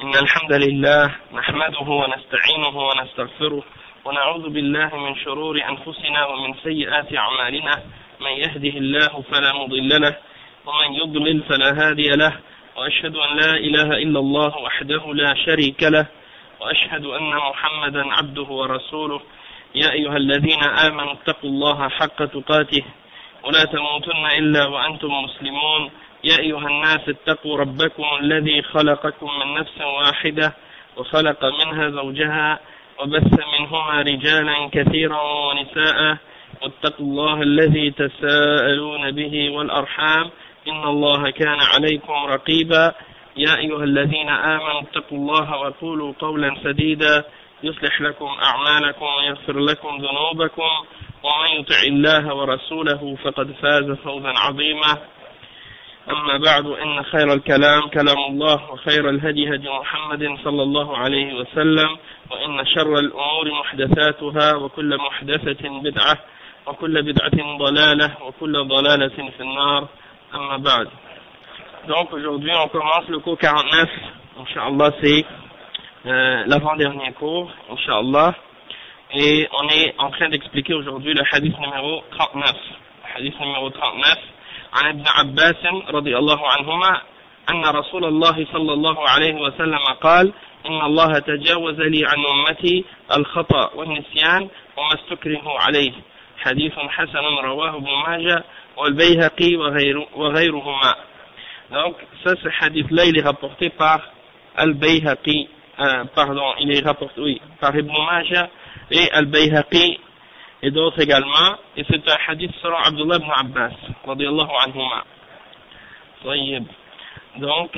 إن الحمد لله نحمده ونستعينه ونستغفره ونعوذ بالله من شرور أنفسنا ومن سيئات أعمالنا من يهده الله فلا مضل له ومن يضلل فلا هادي له وأشهد أن لا إله إلا الله وحده لا شريك له وأشهد أن محمدا عبده ورسوله يا أيها الذين آمنوا اتقوا الله حق تقاته ولا تموتن إلا وأنتم مسلمون يا أيها الناس اتقوا ربكم الذي خلقكم من نفس واحدة وخلق منها زوجها وبث منهما رجالا كثيرا ونساء واتقوا الله الذي تساءلون به والأرحام إن الله كان عليكم رقيبا يا أيها الذين آمنوا اتقوا الله وقولوا قولا سديدا يصلح لكم أعمالكم ويغفر لكم ذنوبكم ومن يطع الله ورسوله فقد فاز فوزا عظيما أما بعد إن خير الكلام كلام الله وخير الهدي هدي محمد صلى الله عليه وسلم وإن شر الأمور محدثاتها وكل محدثة بدعة وكل بدعة ضلالة وكل ضلالة في النار أما بعد. Donc aujourd'hui on commence le cours 49, Inch'Allah c'est l'avant-dernier cours, Inch'Allah, et on est en train d'expliquer aujourd'hui le hadith numéro 39. Le hadith numéro 39 عن ابن عباس رضي الله عنهما أن رسول الله صلى الله عليه وسلم قال إن الله تجاوز لي عن أمتي الخطأ والنسيان وما استكرهوا عليه حديث حسن رواه ابن ماجه والبيهقي وغيرهما. Donc ça ce hadith-là il est rapporté par Al-Bayhaqi, il est rapporté par Ibn Majah et Al-Bayhaqi et d'autres également, et c'est un hadith selon Abdullah ibn Abbas radiyallahu anhuma. Donc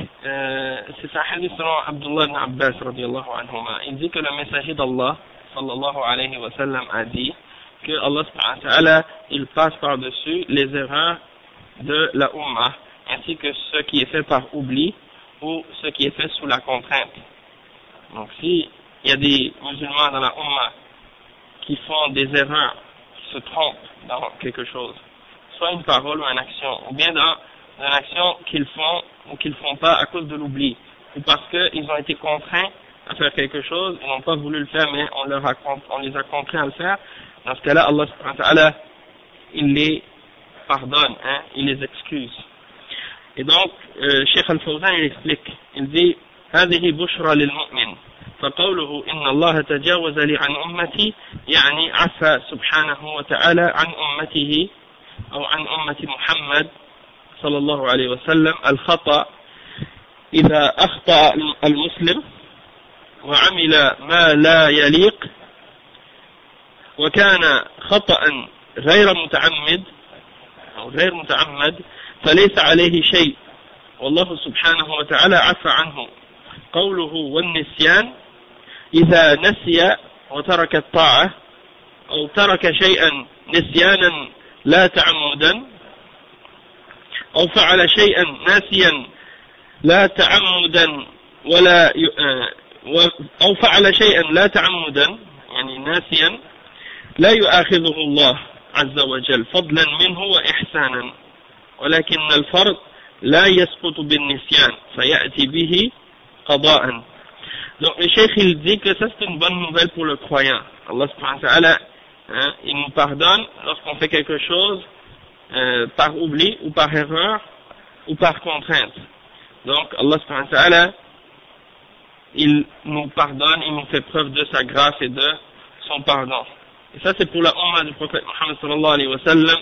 c'est un hadith selon Abdullah ibn Abbas radiyallahu anhuma. Il dit que le messager d'Allah sallallahu alayhi wa sallam a dit que Allah subhanahu wa ta'ala il passe par-dessus les erreurs de la Ummah ainsi que ce qui est fait par oubli ou ce qui est fait sous la contrainte. Donc si il y a des musulmans dans la Ummah qui font des erreurs, qui se trompent dans quelque chose, soit une parole ou une action, ou bien dans une action qu'ils font ou qu'ils ne font pas à cause de l'oubli, ou parce qu'ils ont été contraints à faire quelque chose, ils n'ont pas voulu le faire, mais on les a contraints à le faire, dans ce cas-là, Allah subhanahu wa ta'ala, il les pardonne, il les excuse. Et donc, Cheikh Al-Fawzan, il explique, il dit, هذه بشرى للمؤمن فقوله إن الله تجاوز لي عن أمتي يعني عفى سبحانه وتعالى عن أمته أو عن أمة محمد صلى الله عليه وسلم الخطأ إذا أخطأ المسلم وعمل ما لا يليق وكان خطأ غير متعمد أو غير متعمد فليس عليه شيء والله سبحانه وتعالى عفى عنه. قوله والنسيان إذا نسي وترك الطاعة أو ترك شيئا نسيانا لا تعمدا أو فعل شيئا ناسيا لا تعمدا أو فعل شيئا لا تعمدا يعني ناسيا لا يؤاخذه الله عز وجل فضلا منه وإحسانا ولكن الفرض لا يسقط بالنسيان فيأتي به قضاء. Donc le cheikh il dit que ça c'est une bonne nouvelle pour le croyant. Allah subhanahu wa ta'ala il nous pardonne lorsqu'on fait quelque chose par oubli ou par erreur ou par contrainte. Donc Allah subhanahu wa ta'ala il nous pardonne, il nous fait preuve de sa grâce et de son pardon. Et ça c'est pour la Ummah du prophète Muhammad sallallahu alayhi wa sallam.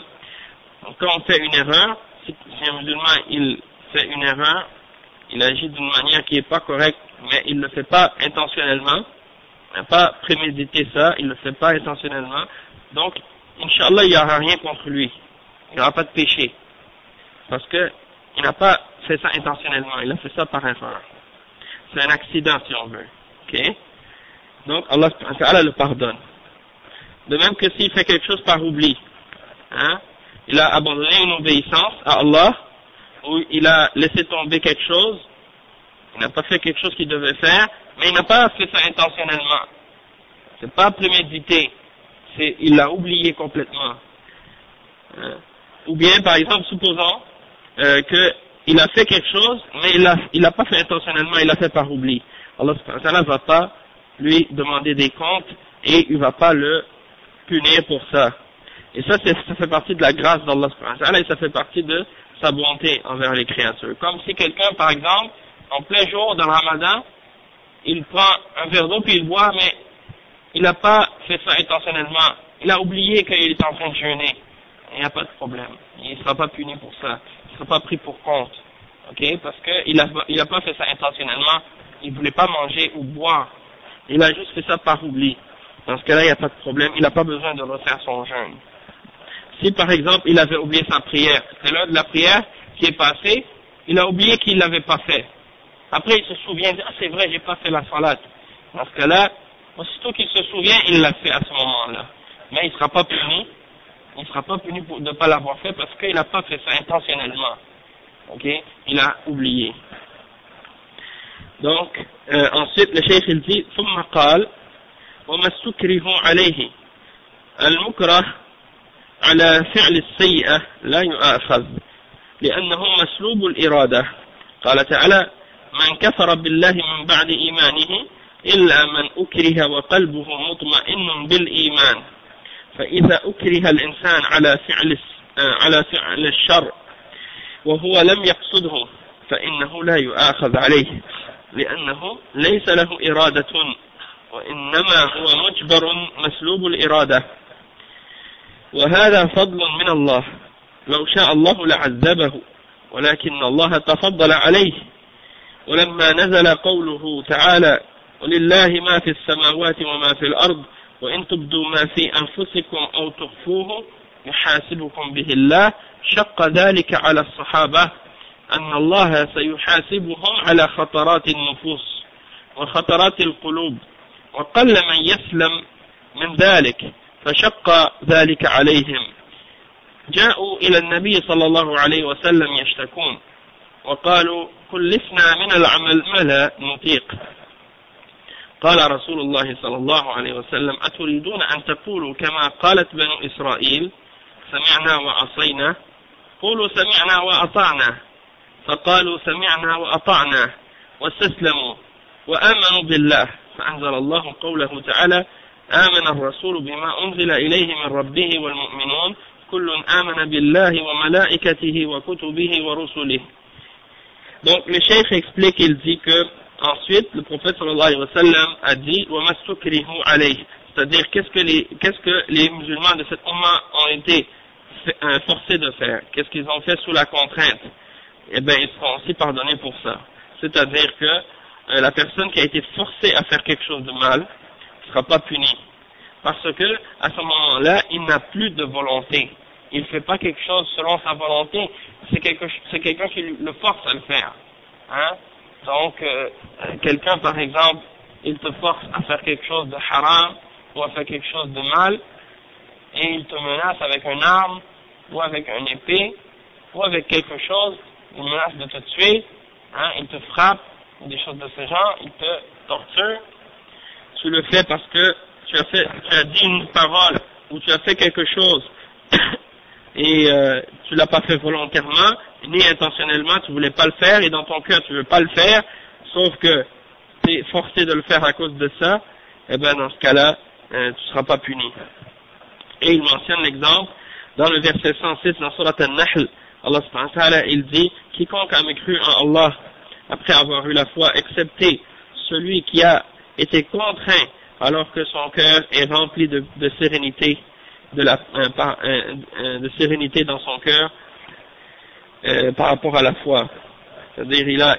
Donc quand on fait une erreur, si un musulman il fait une erreur, il agit d'une manière qui n'est pas correcte, mais il ne le fait pas intentionnellement, il n'a pas prémédité ça, il ne le fait pas intentionnellement, donc, Inch'Allah, il n'y aura rien contre lui, il n'y aura pas de péché, parce qu'il n'a pas fait ça intentionnellement, il a fait ça par erreur. C'est un accident si on veut, ok? Donc, Allah le pardonne. De même que s'il fait quelque chose par oubli, il a abandonné une obéissance à Allah, où il a laissé tomber quelque chose, il n'a pas fait quelque chose qu'il devait faire, mais il n'a pas fait ça intentionnellement. C'est pas prémédité, il l'a oublié complètement. Ou bien, par exemple, supposons que il a fait quelque chose, mais il l'a pas fait intentionnellement, il l'a fait par oubli. Allah subhanahu wa ta'ala va pas lui demander des comptes et il va pas le punir pour ça. Et ça fait partie de la grâce d'Allah subhanahu wa ta'ala et ça fait partie de sa bonté envers les créatures. Comme si quelqu'un, par exemple, en plein jour dans le Ramadan, il prend un verre d'eau puis il boit, mais il n'a pas fait ça intentionnellement. Il a oublié qu'il est en train de jeûner. Il n'y a pas de problème. Il ne sera pas puni pour ça. Il ne sera pas pris pour compte. Ok? Parce qu'il n'a pas fait ça intentionnellement. Il ne voulait pas manger ou boire. Il a juste fait ça par oubli. Dans ce cas-là, il n'y a pas de problème. Il n'a pas besoin de refaire son jeûne. Si par exemple, il avait oublié sa prière, c'est l'heure de la prière qui est passée, il a oublié qu'il ne l'avait pas fait. Après, il se souvient, il dit, ah c'est vrai, j'ai pas fait la salat. Dans ce cas-là, aussitôt qu'il se souvient, il l'a fait à ce moment-là. Mais il ne sera pas puni. Il ne sera pas puni de ne pas l'avoir fait parce qu'il n'a pas fait ça intentionnellement. Ok? Il a oublié. Donc, ensuite, le cheikh il dit, ثم قال وما استكره عليه المكره على فعل السيئة لا يؤاخذ لأنه مسلوب الإرادة. قال تعالى من كفر بالله من بعد إيمانه إلا من أكره وقلبه مطمئن بالإيمان فإذا أكره الإنسان على فعل الشر وهو لم يقصده فإنه لا يؤاخذ عليه لأنه ليس له إرادة وإنما هو مجبر مسلوب الإرادة وهذا فضل من الله لو شاء الله لعذبه ولكن الله تفضل عليه ولما نزل قوله تعالى ولله ما في السماوات وما في الأرض وإن تبدوا ما في أنفسكم أو تخفوه يحاسبكم به الله شق ذلك على الصحابة أن الله سيحاسبهم على خطرات النفوس وخطرات القلوب وقل من يسلم من ذلك فشق ذلك عليهم جاءوا إلى النبي صلى الله عليه وسلم يشتكون وقالوا كلفنا من العمل ما لا نطيق قال رسول الله صلى الله عليه وسلم أتريدون أن تقولوا كما قالت بنو إسرائيل سمعنا وعصينا قولوا سمعنا وأطعنا فقالوا سمعنا وأطعنا واستسلموا وآمنوا بالله فأنزل الله قوله تعالى آمن الرسول بما أنزل إليه من ربه والمؤمنون كل آمن بالله وملائكته وكتبه ورسله. Donc le cheikh explique, il dit que ensuite le prophète sallallahu alayhi wa sallam a dit وَمَا اسْتُكْرِهُ عَلَيْهِ, c'est-à-dire qu'est-ce que les musulmans de cette umma ont été forcés de faire, qu'est-ce qu'ils ont fait sous la contrainte, eh bien ils seront aussi pardonnés pour ça. C'est-à-dire que la personne qui a été forcée à faire quelque chose de mal ne sera pas punie, parce que à ce moment-là il n'a plus de volonté, il ne fait pas quelque chose selon sa volonté, c'est quelqu'un qui le force à le faire, hein? Donc quelqu'un par exemple il te force à faire quelque chose de haram ou à faire quelque chose de mal et il te menace avec une arme ou avec une épée ou avec quelque chose, il menace de te tuer, hein? Il te frappe, des choses de ce genre, il te torture, tu le fais parce que tu as dit une parole ou tu as fait quelque chose et tu l'as pas fait volontairement ni intentionnellement, tu voulais pas le faire et dans ton cœur tu veux pas le faire, sauf que tu es forcé de le faire à cause de ça, et ben dans ce cas-là tu seras pas puni. Et il mentionne l'exemple dans le verset 106 dans Surat An-Nahl. Allah subhanahu wa ta'ala il dit quiconque a mécru en Allah après avoir eu la foi, excepté celui qui a été contraint alors que son cœur est rempli de sérénité, de sérénité dans son cœur par rapport à la foi. C'est-à-dire il a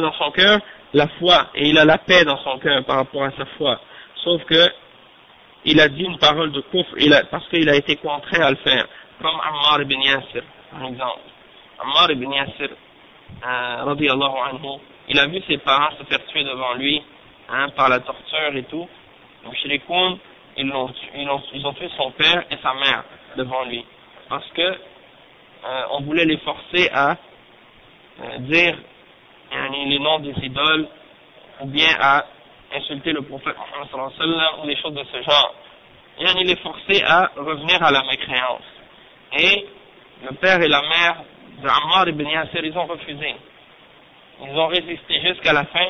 dans son cœur la foi et il a la paix dans son cœur par rapport à sa foi. Sauf que il a dit une parole de kufr parce qu'il a été contraint à le faire. Comme Ammar ibn Yasir, par exemple. Ammar ibn Yasir, radiyallahu anhu, il a vu ses parents se faire tuer devant lui, hein, par la torture et tout. Les mushrikoun, ils ont tué son père et sa mère devant lui. Parce que on voulait les forcer à dire les noms des idoles ou bien à insulter le prophète Muhammad sallallahu alayhi wa sallam ou des choses de ce genre. Et il les forçait à revenir à la mécréance. Et le père et la mère de Ammar ibn Yasir, ils ont refusé. Ils ont résisté jusqu'à la fin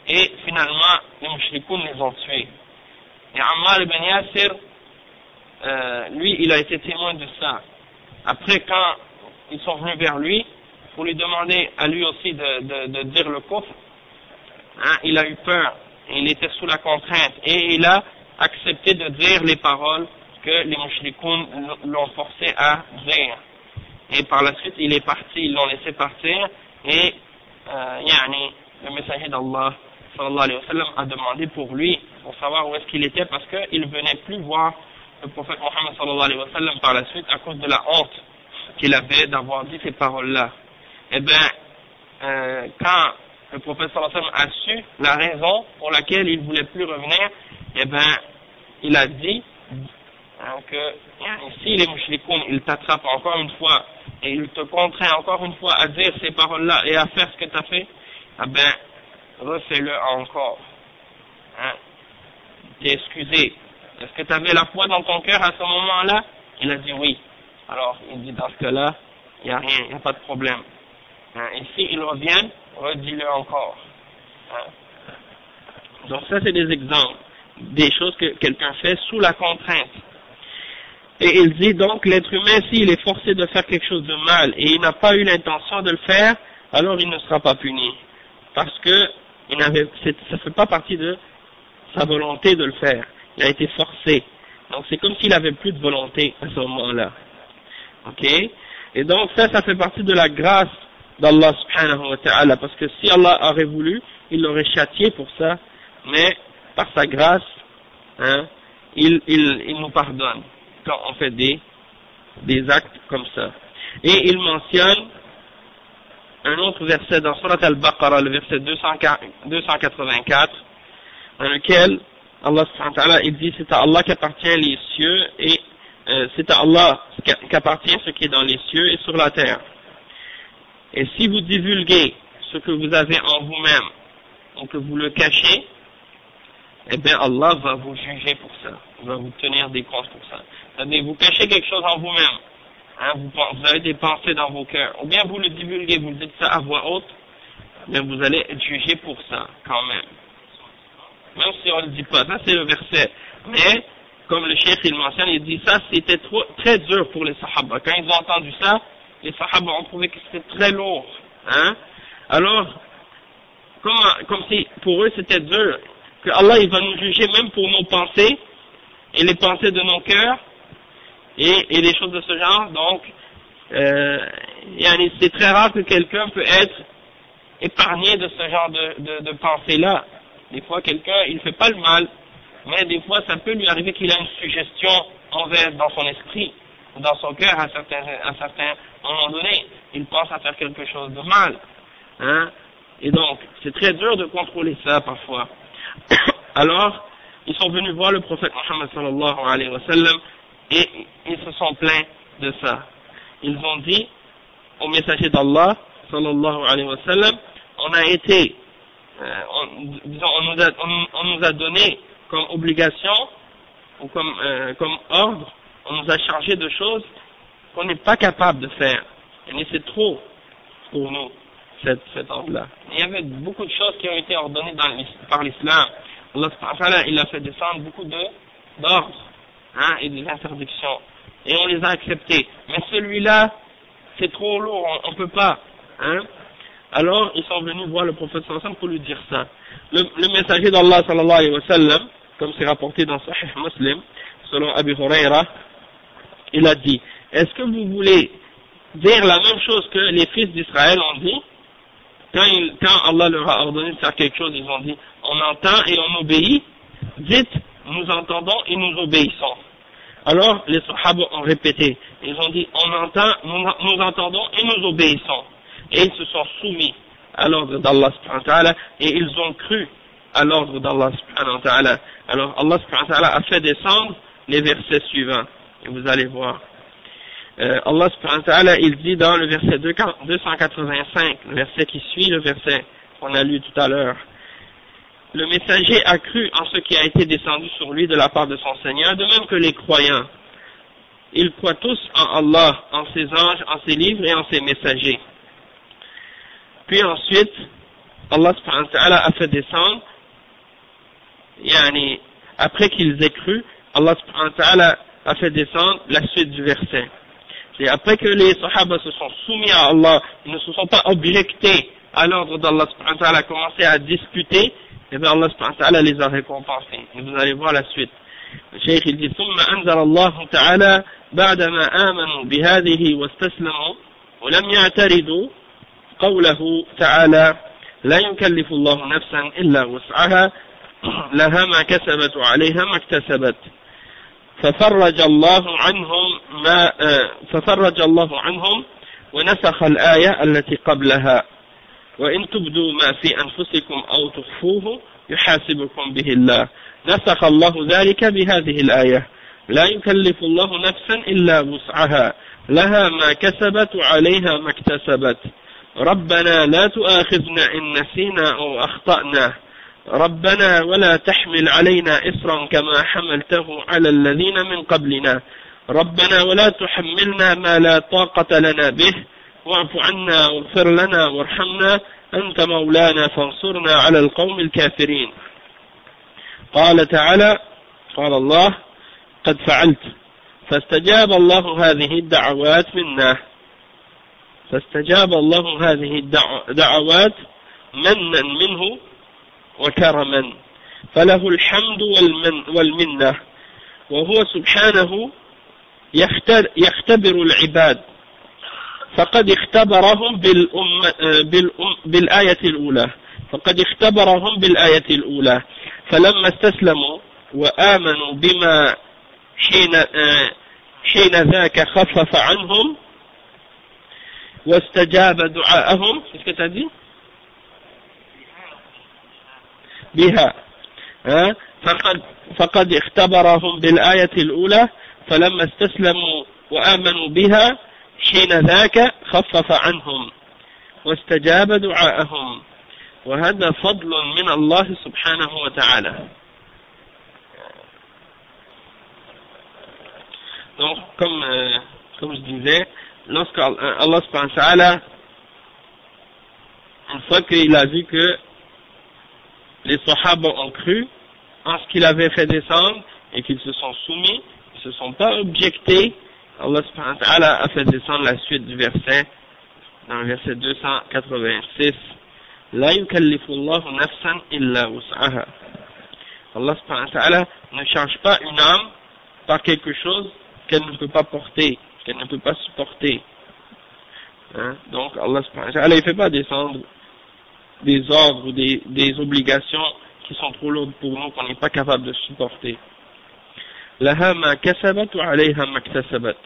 et finalement les mushrikoun les ont tués. Et Ammar ibn Yasir, lui, il a été témoin de ça. Après, quand ils sont venus vers lui pour lui demander à lui aussi de dire le kufr, hein, il a eu peur, il était sous la contrainte et il a accepté de dire les paroles que les mushrikoun l'ont forcé à dire. Et par la suite, il est parti, ils l'ont laissé partir et le messager d'Allah sallallahu alayhi wa sallam a demandé pour lui, pour savoir où est-ce qu'il était, parce qu'il ne venait plus voir le prophète Mohammed sallallahu alayhi wa sallam par la suite à cause de la honte qu'il avait d'avoir dit ces paroles-là. Eh bien, quand le prophète sallallahu alayhi wa sallam a su la raison pour laquelle il ne voulait plus revenir, eh bien, il a dit que si les mushrikoun, ils t'attrapent encore une fois et ils te contraignent encore une fois à dire ces paroles-là et à faire ce que tu as fait, eh bien, refais-le encore. Hein? T'es excusé. Est-ce que tu avais la foi dans ton cœur à ce moment-là? Il a dit oui. Alors, il dit dans ce cas-là, il n'y a rien, il n'y a pas de problème. Hein? Et s'ils reviennent, redis-le encore. Hein? Donc ça, c'est des exemples, des choses que quelqu'un fait sous la contrainte. Et il dit donc, l'être humain, s'il est forcé de faire quelque chose de mal et il n'a pas eu l'intention de le faire, alors il ne sera pas puni. Parce que ça ne fait pas partie de sa volonté de le faire. Il a été forcé. Donc c'est comme s'il avait plus de volonté à ce moment-là. Ok? Et donc ça fait partie de la grâce d'Allah subhanahu wa ta'ala. Parce que si Allah aurait voulu, il l'aurait châtié pour ça. Mais par sa grâce, hein, il nous pardonne quand on fait des actes comme ça. Et il mentionne un autre verset dans Surat al-Baqarah, le verset 284, dans lequel Allah subhanahu wa ta'ala, il dit, c'est à Allah qu'appartient les cieux et c'est à Allah qu'appartient ce qui est dans les cieux et sur la terre. Et si vous divulguez ce que vous avez en vous-même et que vous le cachez, eh bien Allah va vous juger pour ça, il va vous tenir des comptes pour ça. C'est-à-dire, vous cachez quelque chose en vous-même, hein, vous avez des pensées dans vos cœurs, ou bien vous le divulguez, vous le dites ça à voix haute, mais vous allez être jugé pour ça, quand même. Même si on ne le dit pas, ça c'est le verset. Mais, comme le cheikh il mentionne, il dit ça, c'était très dur pour les sahaba. Quand ils ont entendu ça, les sahaba ont trouvé que c'était très lourd, hein. Alors, comme si pour eux c'était dur, que Allah il va nous juger même pour nos pensées, et les pensées de nos cœurs, et des choses de ce genre. Donc c'est très rare que quelqu'un peut être épargné de ce genre de pensée-là. Des fois quelqu'un, il ne fait pas le mal, mais des fois ça peut lui arriver qu'il a une suggestion dans son esprit, ou dans son cœur à certains moments donnés, il pense à faire quelque chose de mal, hein. Et donc c'est très dur de contrôler ça parfois. Alors ils sont venus voir le prophète Mohammed sallallahu alayhi wa sallam et ils se sont plaints de ça. Ils ont dit au messager d'Allah sallallahu alayhi wa sallam, on a été, on nous a donné comme obligation ou comme ordre, on nous a chargé de choses qu'on n'est pas capable de faire. Et c'est trop pour nous, cet ordre-là. Il y avait beaucoup de choses qui ont été ordonnées par l'islam. Allah subhanahu wa ta'ala, il a fait descendre beaucoup d'ordres, hein, et des interdictions. Et on les a acceptés. Mais celui-là, c'est trop lourd, on peut pas, hein. Alors, ils sont venus voir le prophète sallallahu alayhi wa sallam pour lui dire ça. Le messager d'Allah sallallahu alayhi wa sallam, comme c'est rapporté dans Sahih Muslim, selon Abu Huraira, il a dit, est-ce que vous voulez dire la même chose que les fils d'Israël ont dit? Quand Allah leur a ordonné de faire quelque chose, ils ont dit, on entend et on obéit. Dites, nous entendons et nous obéissons. Alors, les sahaba ont répété. Ils ont dit, on entend, nous entendons et nous obéissons. Et ils se sont soumis à l'ordre d'Allah subhanahu wa ta'ala et ils ont cru à l'ordre d'Allah subhanahu wa ta'ala. Alors, Allah subhanahu wa ta'ala a fait descendre les versets suivants. Et vous allez voir. Allah subhanahu wa ta'ala, il dit dans le verset 285, le verset qui suit le verset qu'on a lu tout à l'heure, le messager a cru en ce qui a été descendu sur lui de la part de son Seigneur, de même que les croyants. ils croient tous en Allah, en ses anges, en ses livres et en ses messagers. Puis ensuite, Allah subhanahu wa ta'ala a fait descendre, après qu'ils aient cru, Allah subhanahu wa ta'ala a fait descendre la suite du verset. Et après que les Sahaba se sont soumis à Allah, ils ne se sont pas objectés à l'ordre d'Allah subhanahu wa ta'ala, commencé à discuter, et bien Allah subhanahu wa ta'ala les a récompensés. Et vous allez voir la suite. Le Cheikh il dit ثم أنزل الله تعالى بعدما آمنوا بهذه واستسلموا ولم يعترضوا قوله تعالى لا يكلف الله نفسا إلا وسعها لها ما كسبت وعليها ما اكتسبت ففرج الله عنهم ونسخ الآية التي قبلها وإن تبدوا ما في أنفسكم أو تخفوه يحاسبكم به الله نسخ الله ذلك بهذه الآية لا يكلف الله نفسا إلا وسعها لها ما كسبت وعليها ما اكتسبت ربنا لا تؤاخذنا إن نسينا أو أخطأنا ربنا ولا تحمل علينا إصرا كما حملته على الذين من قبلنا ربنا ولا تحملنا ما لا طاقة لنا به واعف عنا واغفر لنا وارحمنا أنت مولانا فانصرنا على القوم الكافرين قال تعالى قال الله قد فعلت فاستجاب الله هذه الدعوات منا فاستجاب الله هذه الدعوات منا منه وكرما فله الحمد والمنة وهو سبحانه يختبر العباد فقد اختبرهم بالآية الأولى فلما استسلموا وآمنوا بما حين ذاك خفف عنهم واستجاب دعاءهم بها فقد اختبرهم بالآية الأولى فلما استسلموا وآمنوا بها حين ذاك خفف عنهم واستجاب دعاءهم وهذا فضل من الله سبحانه وتعالى. Donc comme je disais, lorsque Allah subhanahu wa ta'ala, une fois qu'il a vu que les Sahaba ont cru en ce qu'il avait fait descendre et qu'ils se sont soumis, ils ne se sont pas objectés, Allah subhanahu wa ta'ala a fait descendre la suite du verset, dans le verset 286, La yukallifu Allahu nafsan illa wus'aha. Allah subhanahu wa ta'ala ne charge pas une âme par quelque chose qu'elle ne peut pas porter, qu'elle ne peut pas supporter. Donc Allah subhanahu wa ta'ala ne fait pas descendre des ordres ou des obligations qui sont trop lourdes pour nous, qu'on n'est pas capable de supporter. Laha ma kasabat wa alayha ma iktasabat.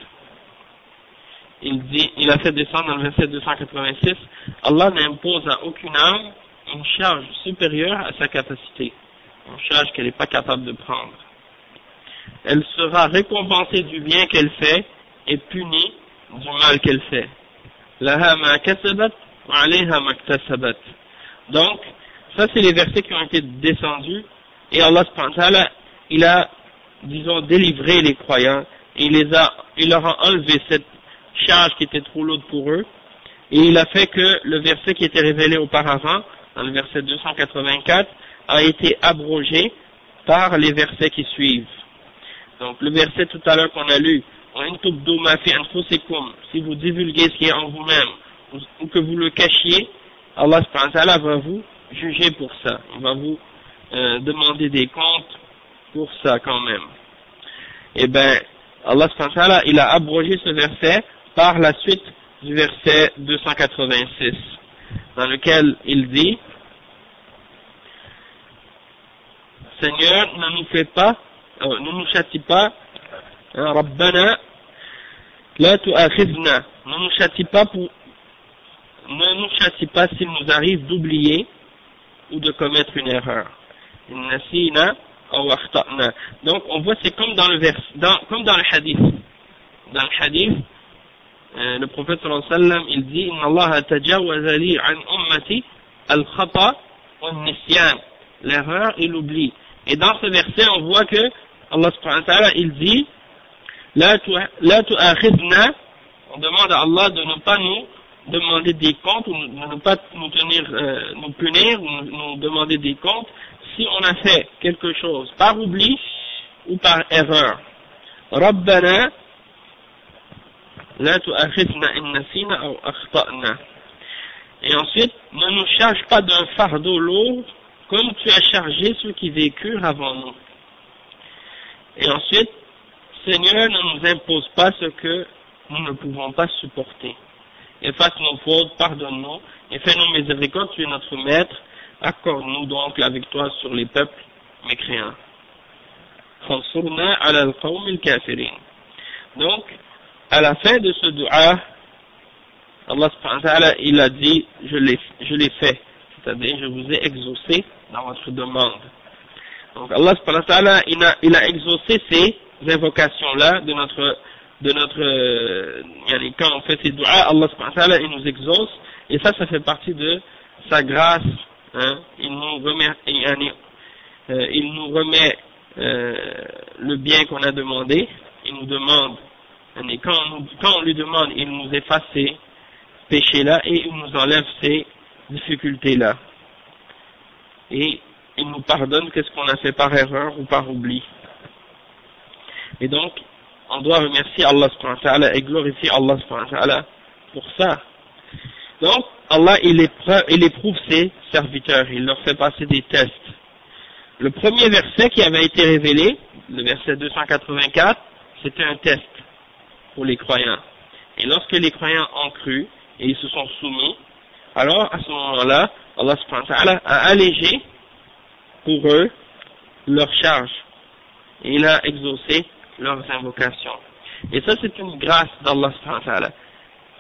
Il a fait descendre dans le verset 286, Allah n'impose à aucune âme une charge supérieure à sa capacité, une charge qu'elle n'est pas capable de prendre. Elle sera récompensée du bien qu'elle fait et punie du mal qu'elle fait. Laha ma kasabat wa alayha ma iktasabat. Donc, ça c'est les versets qui ont été descendus, et Allah subhanahu wa ta'ala, il a, disons, délivré les croyants, et il leur a enlevé cette charge qui était trop lourde pour eux, et il a fait que le verset qui était révélé auparavant, dans le verset 284, a été abrogé par les versets qui suivent. Donc, le verset tout à l'heure qu'on a lu, si vous divulguez ce qui est en vous-même, ou que vous le cachiez, Allah subhanahu wa ta'ala va vous juger pour ça. Il va vous demander des comptes pour ça quand même. Et bien, Allah subhanahu wa ta'ala, il a abrogé ce verset par la suite du verset 286, dans lequel il dit, Seigneur, ne nous châtie pas, Rabbana, la tu'akhidna, ne nous châtie pas s'il nous arrive d'oublier ou de commettre une erreur. Donc on voit, c'est comme dans le comme dans le hadith. Dans le hadith, le prophète sallallahu alayhi wa sallam, il dit Inna Allah tajawaza li an ummati al-khata wa nisyan, l'erreur et l'oubli. Et dans ce verset, on voit que Allah subhanahu wa ta'ala, il dit la tu'akhidna, on demande à Allah de ne pas nous demander des comptes, ou de ne pas nous punir, ou nous demander des comptes, si on a fait quelque chose par oubli ou par erreur. Rabbana la tu'akhidna in nasina aw akhta'na. Et ensuite, ne nous charge pas d'un fardeau lourd comme tu as chargé ceux qui vécurent avant nous. Et ensuite, Seigneur, ne nous impose pas ce que nous ne pouvons pas supporter. Efface nos fautes, pardonne-nous, et fais-nous miséricorde, tu es notre maître, accorde-nous donc la victoire sur les peuples mécréants. Khansurna ala al-qawm al-kafirin. Donc, à la fin de ce dua, Allah subhanahu wa ta'ala, il a dit, je l'ai fait, c'est-à-dire je vous ai exaucé dans votre demande. Donc Allah subhanahu wa ta'ala, il a exaucé ces invocations-là de notre quand on fait ces duas, Allah subhanahu wa ta'ala, il nous exauce, et ça fait partie de sa grâce, hein. Il nous remet le bien qu'on a demandé, il nous demande, et quand on lui demande, il nous efface ces péchés-là, et il nous enlève ces difficultés-là. Et il nous pardonne qu'est-ce qu'on a fait par erreur ou par oubli. Et donc, on doit remercier Allah subhanahu wa ta'ala et glorifier Allah subhanahu wa ta'ala pour ça. Donc, Allah, il éprouve ses serviteurs, il leur fait passer des tests. Le premier verset qui avait été révélé, le verset 284, c'était un test pour les croyants. Et lorsque les croyants ont cru et ils se sont soumis, alors à ce moment-là, Allah subhanahu wa ta'ala a allégé pour eux leur charge. Et il a exaucé leurs invocations. Et ça, c'est une grâce d'Allah subhanahu wa ta'ala.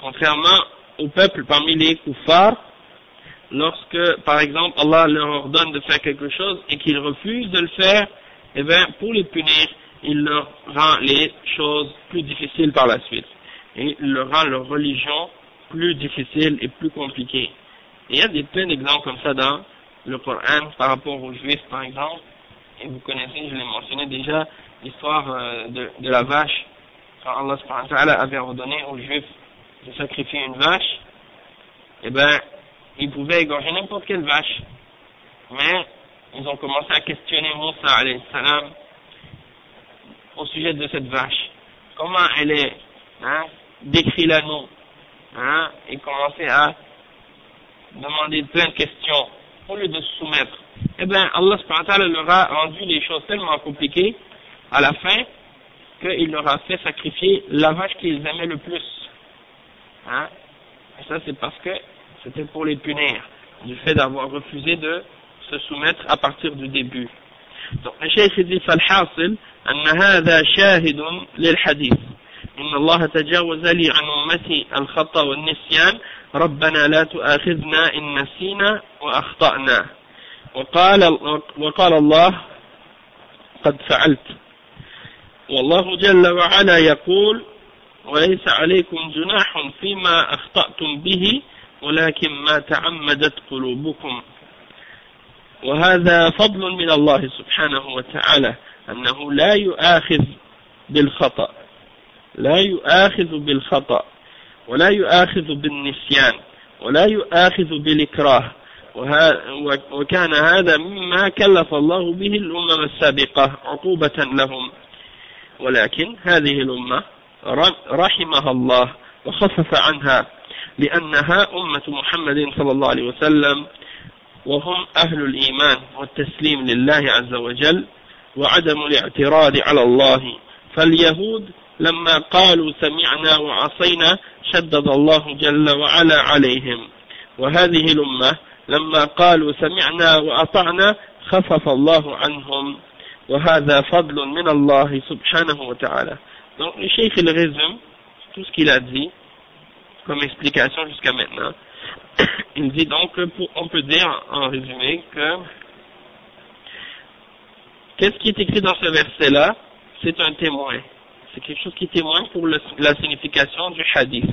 Contrairement au peuple parmi les kuffars, lorsque, par exemple, Allah leur ordonne de faire quelque chose et qu'ils refusent de le faire, eh bien, pour les punir, il leur rend les choses plus difficiles par la suite. Et il leur rend leur religion plus difficile et plus compliquée. Et il y a plein d'exemples comme ça dans le Coran par rapport aux Juifs, par exemple. Et vous connaissez, je l'ai mentionné déjà, l'histoire de la vache. Quand Allah subhanahu wa ta'ala avait ordonné aux Juifs de sacrifier une vache, eh ben, ils pouvaient égorger n'importe quelle vache. Mais ils ont commencé à questionner Moussa alayhi salam au sujet de cette vache. Comment elle est, hein, décris-la nous, hein, et commencer à demander plein de questions au lieu de se soumettre. Eh bien, Allah subhanahu wa ta'ala leur a rendu les choses tellement compliquées à la fin qu'il leur a fait sacrifier la vache qu'ils aimaient le plus. Hein? Et ça, c'est parce que c'était pour les punir du fait d'avoir refusé de se soumettre à partir du début. Donc, le cheikh dit فالحاصل أن هذا شاهد للحديث إن الله تجاوز لي عن أمتي الخطأ والنسيان ربنا لا تؤاخذنا إن نسينا وأخطأنا وقال الله قد فعلت والله جل وعلا يقول وليس عليكم جناح فيما أخطأتم به ولكن ما تعمدت قلوبكم وهذا فضل من الله سبحانه وتعالى أنه لا يؤاخذ بالخطأ ولا يؤاخذ بالنسيان ولا يؤاخذ بالإكراه وكان هذا مما كلف الله به الأمم السابقة عقوبة لهم ولكن هذه الأمة رحمها الله وخفف عنها لأنها أمة محمد صلى الله عليه وسلم وهم أهل الإيمان والتسليم لله عز وجل وعدم الاعتراض على الله فاليهود لما قالوا سمعنا وعصينا شدد الله جل وعلا عليهم وهذه الأمة لما قالوا سمعنا وأطعنا خفف الله عنهم وهذا فضل من الله سبحانه وتعالى. Donc le cheikh il résume tout ce qu'il a dit comme explication jusqu'à maintenant. Il dit donc, on peut dire en résumé que qu'est-ce qui est écrit dans ce verset-là, c'est un témoin. C'est quelque chose qui témoigne pour la signification du hadith.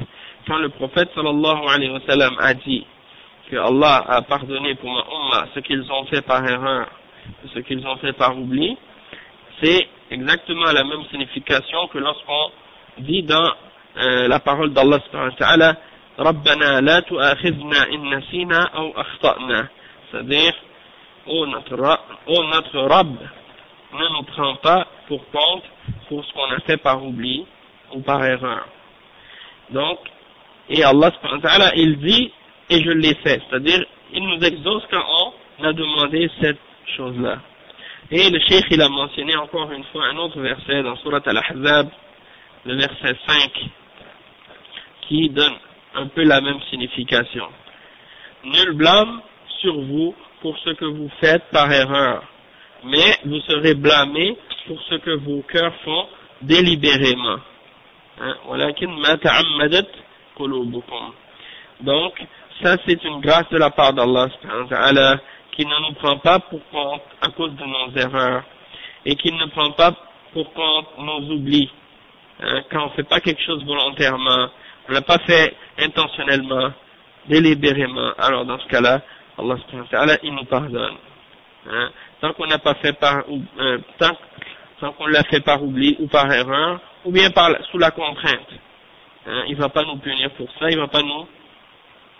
Quand le prophète sallallahu alayhi wa sallam a dit que Allah a pardonné pour ma umma ce qu'ils ont fait par erreur, ce qu'ils ont fait par oubli, c'est exactement la même signification que lorsqu'on dit dans la parole d'Allah subhanahu wa ta'ala Rabbana la tu'akhidna in nasina aw akhta'na, c'est-à-dire ô notre Rabb, ne nous prends pas pour compte pour ce qu'on a fait par oubli ou par erreur. Donc, et Allah subhanahu wa ta'ala, il dit et je l'ai fait, c'est-à-dire il nous exauce quand on a demandé cette chose-là. Et le cheikh il a mentionné encore une fois un autre verset dans Surat Al-Ahzab, le verset 5, qui donne un peu la même signification. Nul blâme sur vous pour ce que vous faites par erreur, mais vous serez blâmés pour ce que vos cœurs font délibérément. Walakin ma ta'ammadat qulubukum. Donc, ça c'est une grâce de la part d'Allah subhanahu wa ta'ala, qui ne nous prend pas pour compte à cause de nos erreurs, et qui ne prend pas pour compte nos oublis. Quand on ne fait pas quelque chose volontairement, on ne l'a pas fait intentionnellement, délibérément, alors dans ce cas-là, Allah subhanahu wa ta'ala, il nous pardonne. Tant qu'on n'a pas fait tant qu'on l'a fait par oubli ou par erreur, ou bien sous la contrainte, il ne va pas nous punir pour ça, il ne va pas nous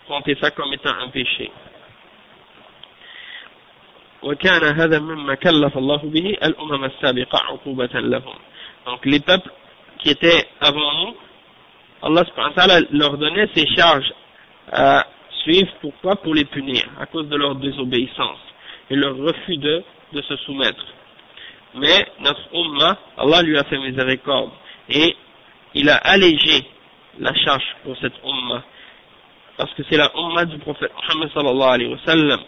compter ça comme étant un péché. وكان هذا مما كلف الله به الأمم السابقة عقوبة لهم. Donc les peuples qui étaient avant nous, Allah subhanahu wa ta'ala leur donnait ces charges à suivre. Pourquoi? Pour les punir, à cause de leur désobéissance et leur refus de se soumettre. Mais notre Ummah, Allah lui a fait miséricorde et il a allégé la charge pour cette Ummah, parce que c'est la Ummah du prophète Muhammad sallallahu alayhi wa sallam,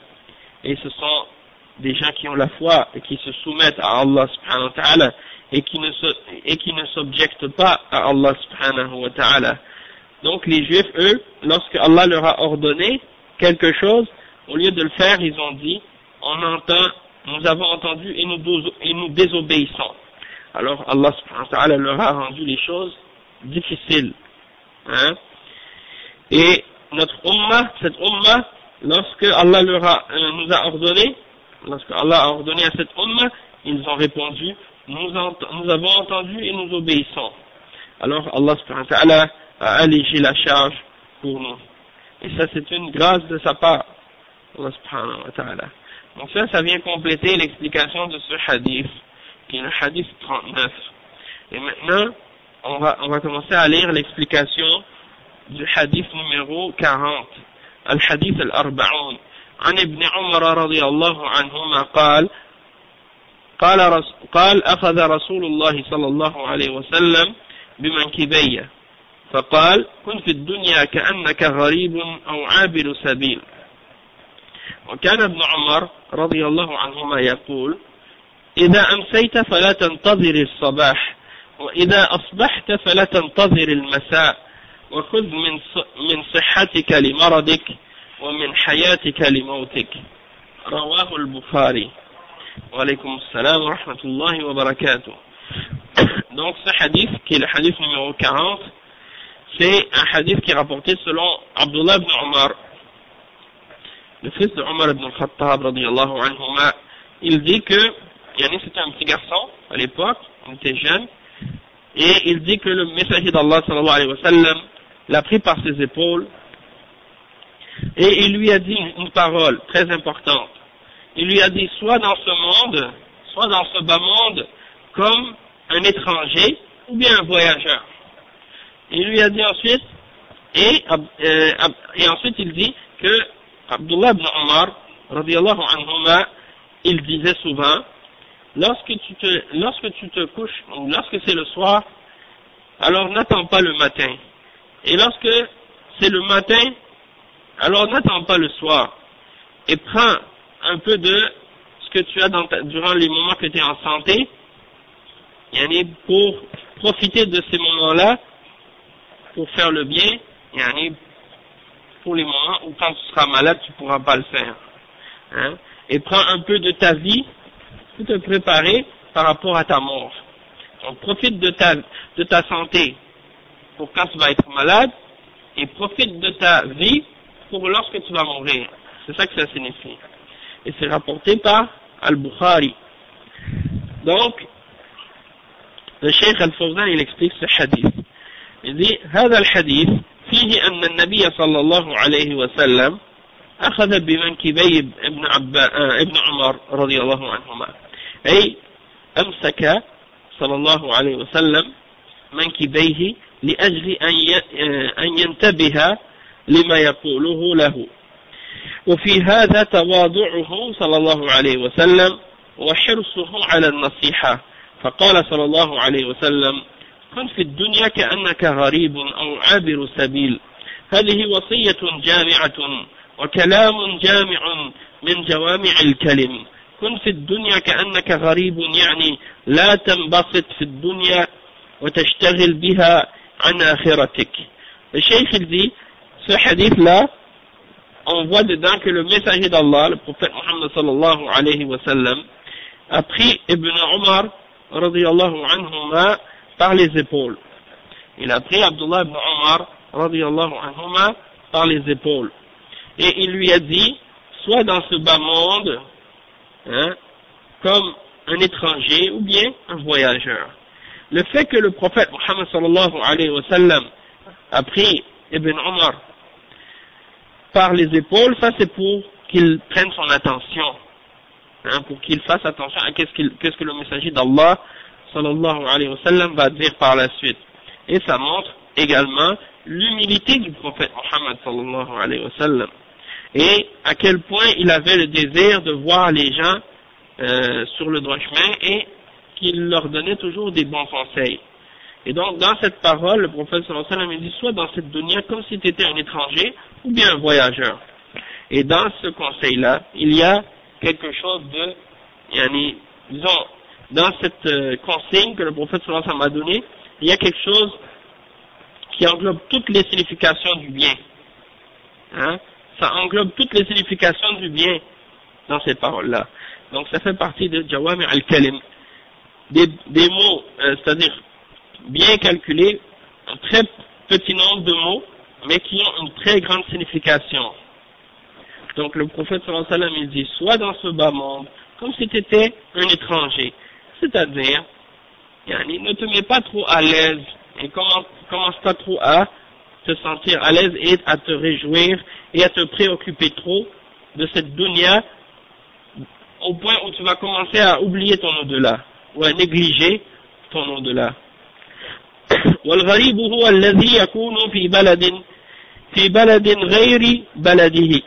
et ce sont des gens qui ont la foi et qui se soumettent à Allah subhanahu wa ta'ala et qui ne s'objectent pas à Allah subhanahu wa ta'ala. Donc les Juifs, eux, lorsque Allah leur a ordonné quelque chose, au lieu de le faire, ils ont dit nous avons entendu et nous désobéissons. Alors Allah subhanahu wa ta'ala leur a rendu les choses difficiles. Et notre Ummah, cette Ummah, lorsque Allah nous a ordonné, lorsque Allah a ordonné à cette Ummah, ils ont répondu nous avons entendu et nous obéissons. Alors Allah subhanahu wa ta'ala a allégé la charge pour nous. Et ça c'est une grâce de sa part, Allah subhanahu wa ta'ala. Donc ça vient compléter l'explication de ce hadith, qui est le hadith 39. Et maintenant, on va commencer à lire l'explication du hadith numéro 40, al-hadith al-arba'un. عن ابن عمر رضي الله عنهما قال أخذ رسول الله صلى الله عليه وسلم بمنكبي فقال كن في الدنيا كأنك غريب أو عابر سبيل. وكان ابن عمر رضي الله عنهما يقول إذا أمسيت فلا تنتظر الصباح وإذا أصبحت فلا تنتظر المساء وخذ من صحتك لمرضك ومن حياتك لموتك. رواه البخاري. وعليكم السلام ورحمة الله وبركاته. Donc ce hadith, qui est le hadith numéro 40, c'est un hadith qui est rapporté selon Abdullah ibn Omar, le fils de Omar ibn al-Khattab radiyallahu anhuma. Il dit que c'était un petit garçon à l'époque, il était jeune, et il dit que le messager d'Allah sallallahu alayhi wa sallam l'a pris par ses épaules et il lui a dit une parole très importante. Il lui a dit soit dans ce monde, soit dans ce bas monde, comme un étranger ou bien un voyageur. Il lui a dit ensuite, et ensuite il dit que Abdullah ibn Omar radiyallahu anhuma, il disait souvent, lorsque tu te couches, ou lorsque c'est le soir, alors n'attends pas le matin. Et lorsque c'est le matin, alors n'attends pas le soir. Et prends un peu de ce que tu as durant les moments que tu es en santé, pour profiter de ces moments-là, pour faire le bien, pour les moments où quand tu seras malade, tu ne pourras pas le faire. Et prends un peu de ta vie pour te préparer par rapport à ta mort. Donc profite de ta santé pour quand tu vas être malade, et profite de ta vie pour lorsque tu vas mourir. C'est ça que ça signifie. Et c'est rapporté par Al-Bukhari. Donc, le Cheikh Al-Fawzan, il explique ce hadith. Il dit, هذا الحديث فيه أن النبي صلى الله عليه وسلم أخذ بمنكبي ابن عمر رضي الله عنهما. أي أمسك صلى الله عليه وسلم منكبيه لأجل أن ينتبه لما يقوله له. وفي هذا تواضعه صلى الله عليه وسلم وحرصه على النصيحة. فقال صلى الله عليه وسلم: كن في الدنيا كأنك غريب أو عابر سبيل. هذه وصية جامعة وكلام جامع من جوامع الكلم. كن في الدنيا كأنك غريب، يعني لا تنبسط في الدنيا وتشتغل بها عن آخرتك. Le Cheikh il dit, ce hadith-là, on voit dedans que le messager d'Allah, le prophète Muhammad sallallahu alayhi wa sallam, a pris Ibn Umar radiyallahu anhuma par les épaules. Il a pris Abdullah ibn Umar radiyallahu anhuma par les épaules. Et il lui a dit, sois dans ce bas monde, hein, comme un étranger ou bien un voyageur. Le fait que le prophète Muhammad sallallahu alayhi wa sallam a pris Ibn Umar par les épaules, ça c'est pour qu'il prenne son attention, hein, pour qu'il fasse attention à qu'est-ce que le messager d'Allah sallallahu alayhi wa sallam va dire par la suite. Et ça montre également l'humilité du prophète Muhammad sallallahu alayhi wa sallam, et à quel point il avait le désir de voir les gens sur le droit chemin et qu'il leur donnait toujours des bons conseils. Et donc dans cette parole, le prophète sallallahu alayhi wa sallam dit, soit dans cette dunya comme si tu étais un étranger ou bien un voyageur. Et dans ce conseil-là, il y a quelque chose de, disons, dans cette consigne que le prophète sallallahu alayhi wa sallam a donnée, il y a quelque chose qui englobe toutes les significations du bien. Hein? Ça englobe toutes les significations du bien dans ces paroles-là. Donc ça fait partie de Jawami al-Kalim. Des mots, c'est-à-dire bien calculés, un très petit nombre de mots, mais qui ont une très grande signification. Donc le prophète sallallahu alayhi wa sallam, il dit, sois dans ce bas monde, comme si tu étais un étranger. C'est-à-dire, ne te mets pas trop à l'aise, et commence pas trop à te sentir à l'aise et à te réjouir, et à te préoccuper trop de cette dunya, au point où tu vas commencer à oublier ton au-delà, ou à négliger ton au-delà. والغريب هو الذي يكون في بلد غير بلده،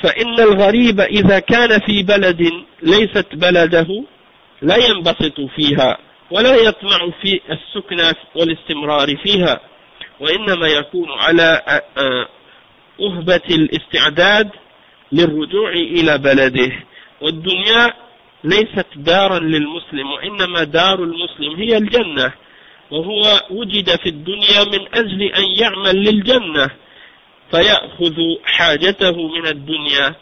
فإن الغريب إذا كان في بلد ليست بلده لا ينبسط فيها ولا يطمع في السكن والاستمرار فيها، وإنما يكون على أهبة الاستعداد للرجوع إلى بلده. والدنيا ليست دارا للمسلم، وإنما دار المسلم هي الجنة، وهو وجد في الدنيا من أجل أن يعمل للجنة، فيأخذ حاجته من الدنيا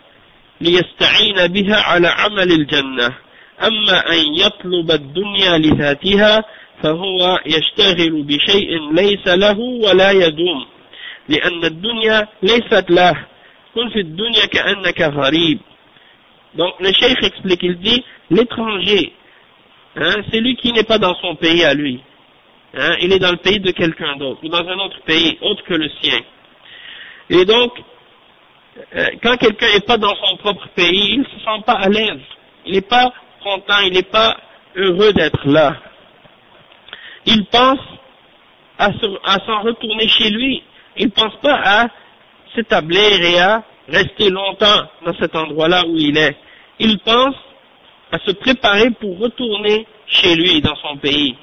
ليستعين بها على عمل الجنة. أما أن يطلب الدنيا لذاتها فهو يشتغل بشيء ليس له ولا يدوم، لأن الدنيا ليست له. كن في الدنيا كأنك غريب. Donc le cheikh explique, il dit, l'étranger, hein, c'est lui qui n'est pas dans son pays à lui, hein, il est dans le pays de quelqu'un d'autre, ou dans un autre pays autre que le sien. Et donc, quand quelqu'un n'est pas dans son propre pays, il ne se sent pas à l'aise, il n'est pas content, il n'est pas heureux d'être là. Il pense à s'en retourner chez lui, il ne pense pas à s'établir et à rester longtemps dans cet endroit-là où il est. Il pense à se préparer pour retourner chez lui, dans son pays.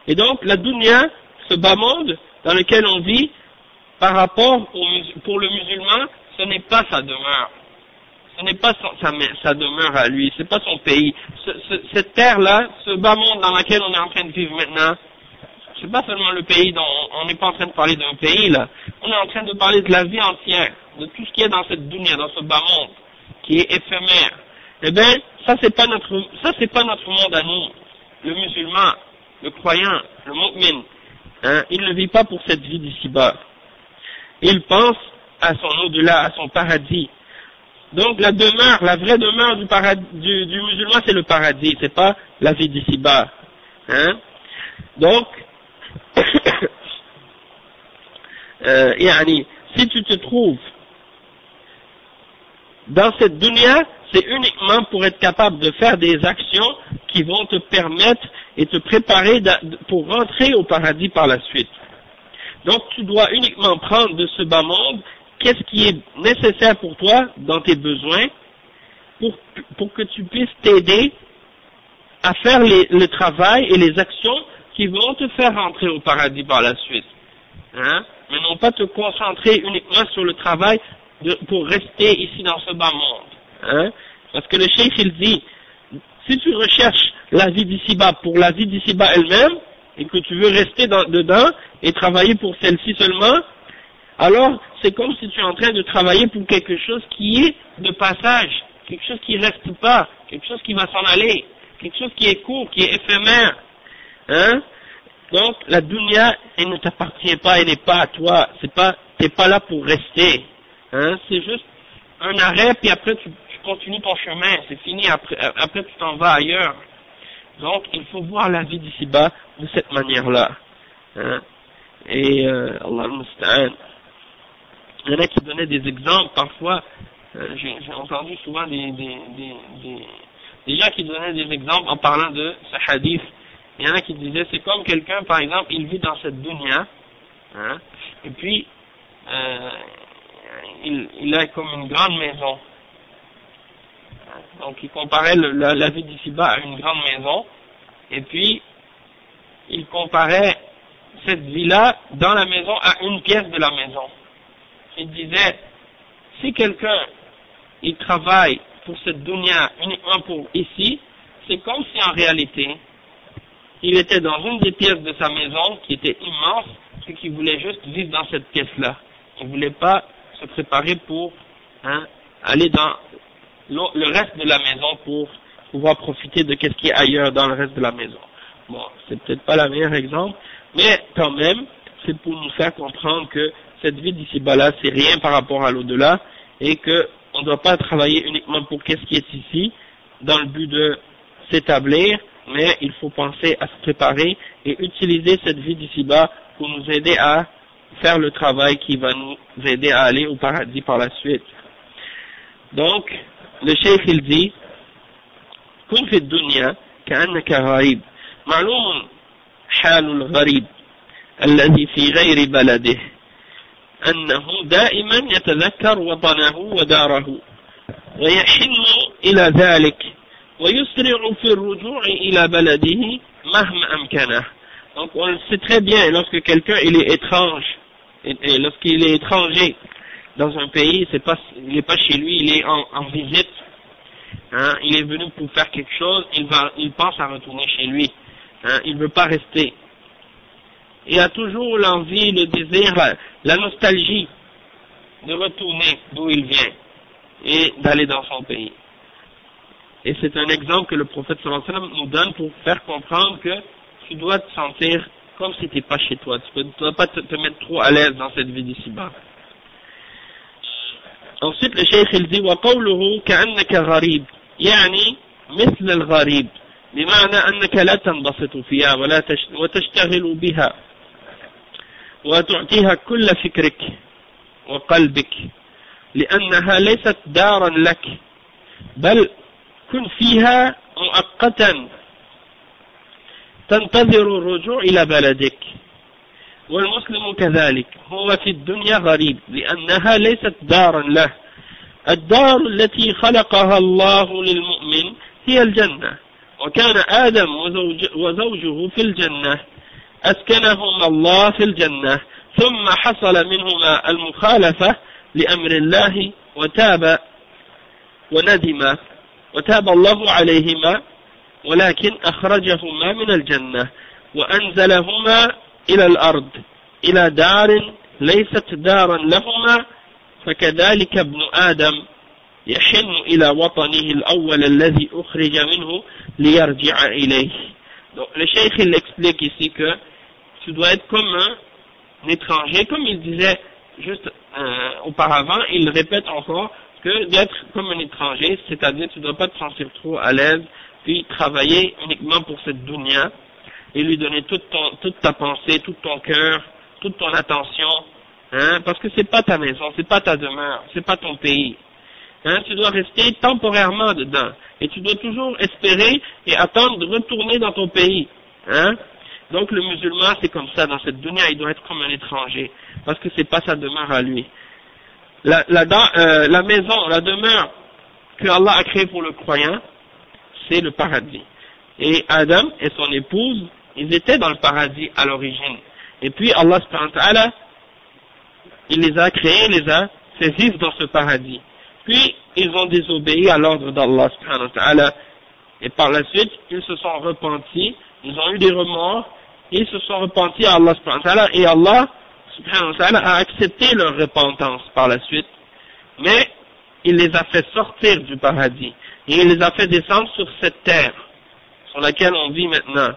Et donc, la dunya, ce bas monde dans lequel on vit, par rapport pour le musulman, ce n'est pas sa demeure. Ce n'est pas sa demeure à lui, c'est pas son pays. Cette terre-là, ce bas monde dans lequel on est en train de vivre maintenant, c'est pas seulement le pays dont on n'est pas en train de parler d'un pays là, on est en train de parler de la vie entière, de tout ce qui est dans cette dunya, dans ce bas monde, qui est éphémère. Eh bien, ça c'est pas notre monde à nous, le musulman, le croyant, le mu'min, hein, il ne vit pas pour cette vie d'ici-bas. Il pense à son au-delà, à son paradis. Donc la vraie demeure du musulman, c'est le paradis, c'est pas la vie d'ici-bas. Hein? Donc, si tu te trouves dans cette dunya, c'est uniquement pour être capable de faire des actions qui vont te permettre et te préparer pour rentrer au paradis par la suite. Donc tu dois uniquement prendre de ce bas monde qu'est-ce qui est nécessaire pour toi dans tes besoins pour que tu puisses t'aider à faire le travail et les actions qui vont te faire rentrer au paradis par la suite. Hein? Mais non pas te concentrer uniquement sur le travail pour rester ici dans ce bas monde. Hein? Parce que le cheikh il dit, si tu recherches la vie d'ici-bas pour la vie d'ici-bas elle-même, et que tu veux rester dedans et travailler pour celle-ci seulement, alors c'est comme si tu es en train de travailler pour quelque chose qui est de passage, quelque chose qui reste pas, quelque chose qui va s'en aller, quelque chose qui est court, qui est éphémère. Hein? Donc la dunya, elle ne t'appartient pas, elle n'est pas à toi, t'es pas là pour rester. Hein? C'est juste un arrêt, puis après tu continues ton chemin, c'est fini, après tu t'en vas ailleurs. Donc il faut voir la vie d'ici-bas de cette manière-là. Hein? Et Allah al-Musta'an. Il y en a qui donnaient des exemples parfois, j'ai entendu souvent des gens qui donnaient des exemples en parlant de ce hadith. Il y en a qui disaient, c'est comme quelqu'un, par exemple, il vit dans cette dunya, hein, et puis il a comme une grande maison. Donc il comparait la vie d'ici-bas à une grande maison, et puis il comparait cette vie-là dans la maison à une pièce de la maison. Il disait, si quelqu'un il travaille pour cette dunya uniquement pour ici, c'est comme si en réalité il était dans une des pièces de sa maison qui était immense et qu'il voulait juste vivre dans cette pièce-là. Il ne voulait pas se préparer pour aller dans le reste de la maison pour pouvoir profiter de ce qui est ailleurs dans le reste de la maison. Bon, c'est peut-être pas le meilleur exemple, mais quand même, c'est pour nous faire comprendre que cette vie d'ici-bas là, c'est rien par rapport à l'au-delà, et que on ne doit pas travailler uniquement pour qu'est-ce qui est ici, dans le but de s'établir, mais il faut penser à se préparer et utiliser cette vie d'ici-bas pour nous aider à faire le travail qui va nous aider à aller au paradis par la suite. Donc, le cheikh il dit, كن في الدنيا كأنك غريب معلوم حال الغريب الذي في غير بلده أنه دائما يتذكر وطنه وداره ويحن إلى ذلك ويسرع في الرجوع إلى بلده مهما أمكنه. Donc on le sait très bien, lorsque quelqu'un il est étrange, et lorsqu'il est étranger dans un pays, il n'est pas chez lui, il est en visite, hein, il est venu pour faire quelque chose, il pense à retourner chez lui, hein, il ne veut pas rester. Il a toujours l'envie, le désir, la nostalgie de retourner d'où il vient et d'aller dans son pays. Et c'est un exemple que le prophète sallallahu alayhi wa sallam nous donne pour faire comprendre que tu dois te sentir comme si tu n'étais pas chez toi. Tu ne dois pas te mettre trop à l'aise dans cette vie d'ici-bas. Ensuite, le cheikh il dit وَقَوْلُهُ كَأَنَّكَ غَرِيب يعني مثل الغريب بمعنى أنك لا تنبسط فيها وتشتغل بها وتعطيها كل فكرك وقلبك لأنها ليست دارا لك بل كن فيها مؤقتا تنتظر الرجوع إلى بلدك. والمسلم كذلك هو في الدنيا غريب لأنها ليست دارا له. الدار التي خلقها الله للمؤمن هي الجنة، وكان آدم وزوجه في الجنة أسكنهما الله في الجنة، ثم حصل منهما المخالفة لأمر الله وتاب وندم وتاب الله عليهما، ولكن أخرجهما من الجنة وأنزلهما إلى الأرض إلى دار ليست دارا لهما، فكذلك ابن آدم يحن إلى وطنه الأول الذي أخرج منه ليرجع إليه. Donc le cheikh il explique ici que tu dois être comme un étranger, comme il disait juste auparavant, il répète encore que d'être comme un étranger, c'est-à-dire tu ne dois pas te sentir trop à l'aise, puis travailler uniquement pour cette dunya, et lui donner toute ta pensée, tout ton cœur, toute ton attention, hein, parce que c'est pas ta maison, c'est pas ta demeure, c'est pas ton pays. Hein, tu dois rester temporairement dedans, et tu dois toujours espérer et attendre de retourner dans ton pays. Hein. Donc le musulman, c'est comme ça, dans cette dunya, il doit être comme un étranger, parce que c'est pas sa demeure à lui. La maison, la demeure que Allah a créée pour le croyant, c'est le paradis. Et Adam et son épouse, ils étaient dans le paradis à l'origine. Et puis Allah subhanahu wa ta'ala, il les a créés, les a fait vivre dans ce paradis. Puis ils ont désobéi à l'ordre d'Allah subhanahu wa ta'ala. Et par la suite, ils se sont repentis, ils ont eu des remords, ils se sont repentis à Allah subhanahu wa ta'ala, et Allah subhanahu wa ta'ala a accepté leur repentance par la suite. Mais il les a fait sortir du paradis, et il les a fait descendre sur cette terre, sur laquelle on vit maintenant.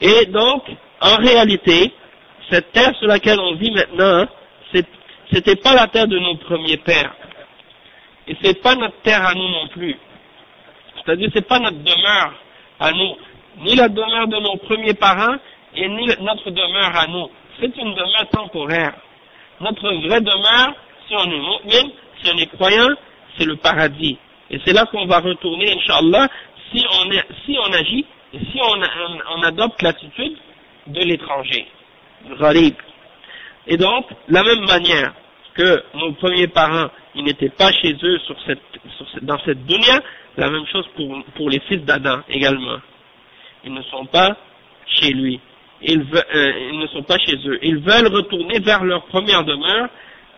Et donc, en réalité, cette terre sur laquelle on vit maintenant, c'était pas la terre de nos premiers pères. Et c'est pas notre terre à nous non plus. C'est-à-dire, c'est pas notre demeure à nous, ni la demeure de nos premiers parents, et ni notre demeure à nous. C'est une demeure temporaire. Notre vraie demeure, si on est mu'min, si on est croyant, c'est le paradis. Et c'est là qu'on va retourner, Inch'Allah, si on agit, et si on adopte l'attitude de l'étranger, du gharib. Et donc, la même manière que nos premiers parents, ils n'étaient pas chez eux dans cette dunya, la même chose pour les fils d'Adam également. Ils ne sont pas chez lui. Ils ne sont pas chez eux. Ils veulent retourner vers leur première demeure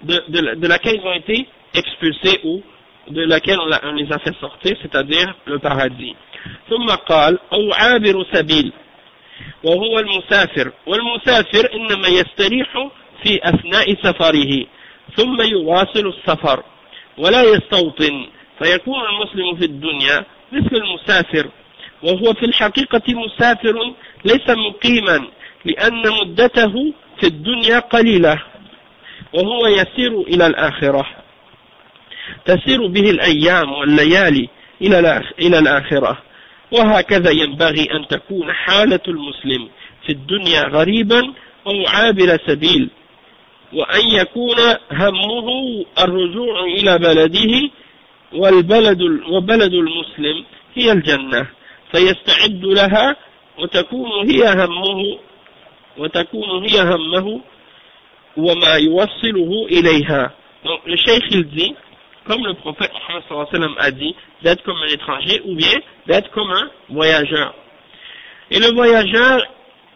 de laquelle ils ont été expulsés ou de laquelle on les a fait sortir, c'est-à-dire le paradis. ثم قال أو عابر سبيل وهو المسافر والمسافر إنما يستريح في أثناء سفره ثم يواصل السفر ولا يستوطن فيكون المسلم في الدنيا مثل المسافر وهو في الحقيقة مسافر ليس مقيما لأن مدته في الدنيا قليلة وهو يسير إلى الآخرة تسير به الأيام والليالي إلى الآخرة وهكذا ينبغي أن تكون حالة المسلم في الدنيا غريبا أو عابر سبيل وأن يكون همه الرجوع إلى بلده وبلد المسلم هي الجنة فيستعد لها وتكون هي همه وما يوصله إليها. Donc le cheikh il dit, comme le prophète Muhammad sallallahu alayhi wa sallam a dit, d'être comme un étranger ou bien d'être comme un voyageur. Et le voyageur,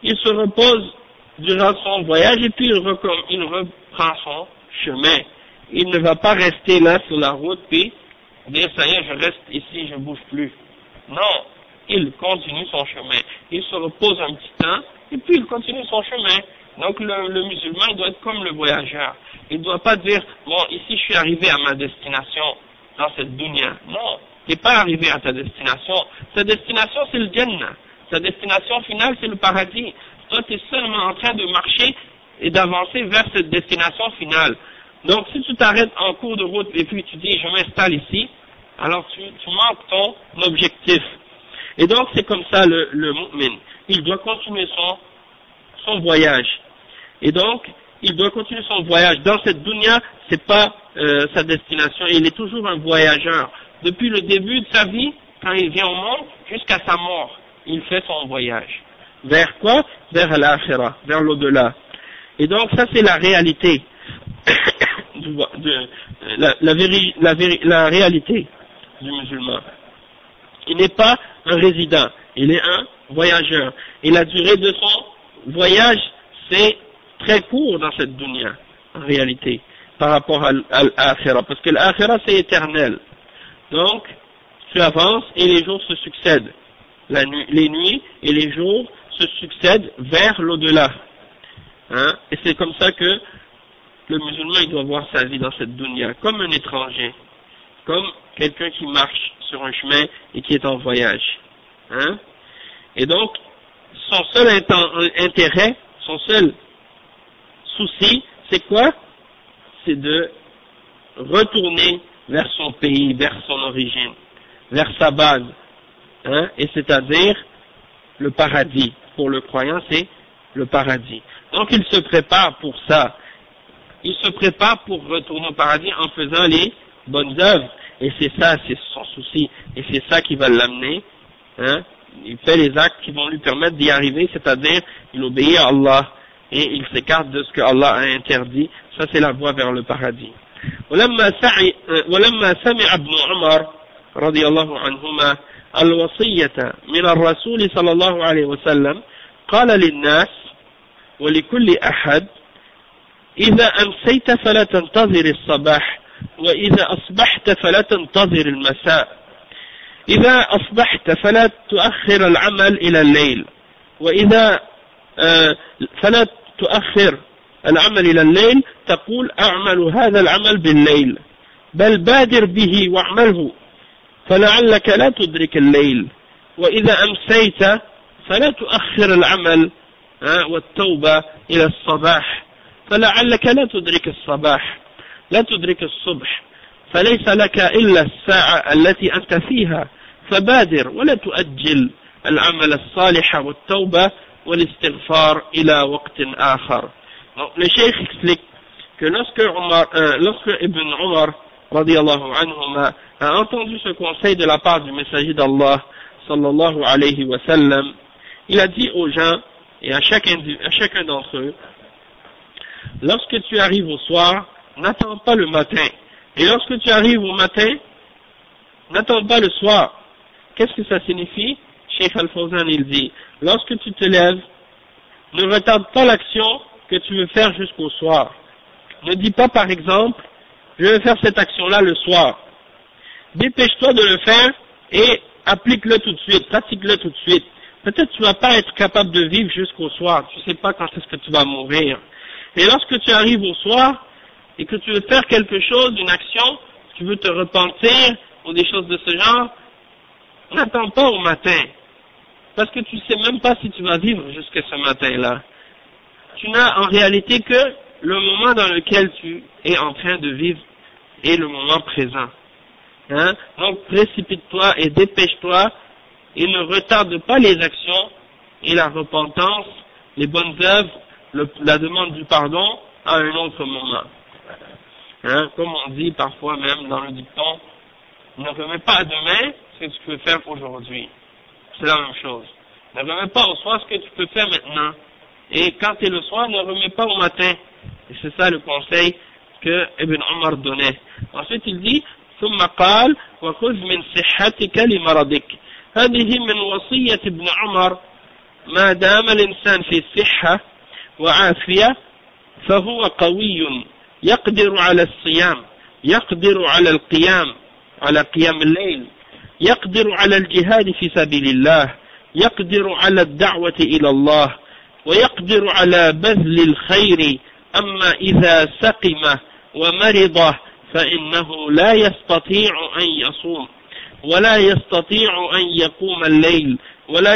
il se repose durant son voyage et puis il reprend son chemin. Il ne va pas rester là sur la route puis dire ça y est, je reste ici, je bouge plus. Non, il continue son chemin. Il se repose un petit temps et puis il continue son chemin. Donc le musulman il doit être comme le voyageur. Il ne doit pas dire, bon, ici je suis arrivé à ma destination dans cette dunya. Non, tu n'es pas arrivé à ta destination. Ta destination c'est le Jannah. Ta destination finale c'est le paradis. Toi tu es seulement en train de marcher et d'avancer vers cette destination finale. Donc si tu t'arrêtes en cours de route et puis tu dis je m'installe ici, alors tu manques ton objectif. Et donc c'est comme ça le mu'min. Il doit continuer son voyage. Et donc, il doit continuer son voyage. Dans cette dunya, c'est pas sa destination. Il est toujours un voyageur. Depuis le début de sa vie, quand il vient au monde, jusqu'à sa mort, il fait son voyage. Vers quoi? Vers l'akhirah, vers l'au-delà. Et donc, ça c'est la réalité. La réalité du musulman. Il n'est pas un résident, il est un voyageur. Et la durée de son voyage, c'est très court dans cette dunya, en réalité, par rapport à l'akhirah, parce que l'akhirah c'est éternel. Donc, tu avances et les jours se succèdent. Les nuits et les jours se succèdent vers l'au-delà. Hein? Et c'est comme ça que le musulman il doit voir sa vie dans cette dunya, comme un étranger, comme quelqu'un qui marche sur un chemin et qui est en voyage. Hein? Et donc, son seul intérêt, son seul souci, c'est quoi? C'est de retourner vers son pays, vers son origine, vers sa base, hein? Et c'est-à-dire le paradis. pour le croyant, c'est le paradis. Donc il se prépare pour ça. Il se prépare pour retourner au paradis en faisant les bonnes œuvres. Et c'est ça, c'est son souci. Et c'est ça qui va l'amener. Hein? Il fait les actes qui vont lui permettre d'y arriver, c'est-à-dire il obéit à Allah et il s'écarte de ce que Allah a interdit. Ça, c'est la voie vers le paradis. ولما سمع ابن عمر رضي الله عنهما الوصية من الرسول صلى الله عليه وسلم قال للناس ولكل أحد إذا أمسيت فلا تنتظر الصباح وإذا أصبحت فلا تنتظر المساء إذا أصبحت فلا تؤخر العمل إلى الليل وإذا فلا تؤخر العمل إلى الليل تقول أعمل هذا العمل بالليل بل بادر به واعمله فلعلك لا تدرك الليل وإذا أمسيت فلا تؤخر العمل والتوبة إلى الصباح فلعلك لا تدرك الصباح لا تدرك الصبح فليس لك إلا الساعة التي أنت فيها فبادر ولا تؤجل العمل الصالح والتوبة والاستغفار إلى وقت آخر. Donc, le cheikh explique que lorsque Ibn Umar radiyallahu anhuma a entendu ce conseil de la part du messager d'Allah sallallahu alayhi wa sallam, il a dit aux gens et à chacun d'entre eux, lorsque tu arrives au soir, n'attends pas le matin, et lorsque tu arrives au matin, n'attends pas le soir. Qu'est-ce que ça signifie? Cheikh Al-Fawzan il dit, lorsque tu te lèves, ne retarde pas l'action que tu veux faire jusqu'au soir. Ne dis pas par exemple, je vais faire cette action-là le soir. Dépêche-toi de le faire et applique-le tout de suite, pratique-le tout de suite. Peut-être tu vas pas être capable de vivre jusqu'au soir, tu sais pas quand est-ce que tu vas mourir. Et lorsque tu arrives au soir et que tu veux faire quelque chose, une action, tu veux te repentir ou des choses de ce genre, n'attends pas au matin. Parce que tu sais même pas si tu vas vivre jusqu'à ce matin-là. Tu n'as en réalité que le moment dans lequel tu es en train de vivre et le moment présent. Hein? Donc précipite-toi et dépêche-toi et ne retarde pas les actions et la repentance, les bonnes œuvres, la demande du pardon à un autre moment. Hein? Comme on dit parfois même dans le dicton, ne remets pas à demain ce que tu peux faire aujourd'hui. C'est la même chose. Ne remets pas au soir ce que tu peux faire maintenant. Et quand tu es le soir, ne remets pas au matin. Et c'est ça le conseil que Ibn Umar donnait. Ensuite il dit, ثم قال وخذ من صحتك لمرضك. هذه من وصية ابن عمر ما دام الإنسان في صحة وعافية فهو قوي يقدر على الصيام يقدر على القيام على قيام الليل يقدر على الجهاد في سبيل الله يقدر على الدعوة إلى الله ويقدر على بذل الخير أما إذا سقم ومرض فإنه لا يستطيع أن يصوم ولا يستطيع أن يقوم الليل ولا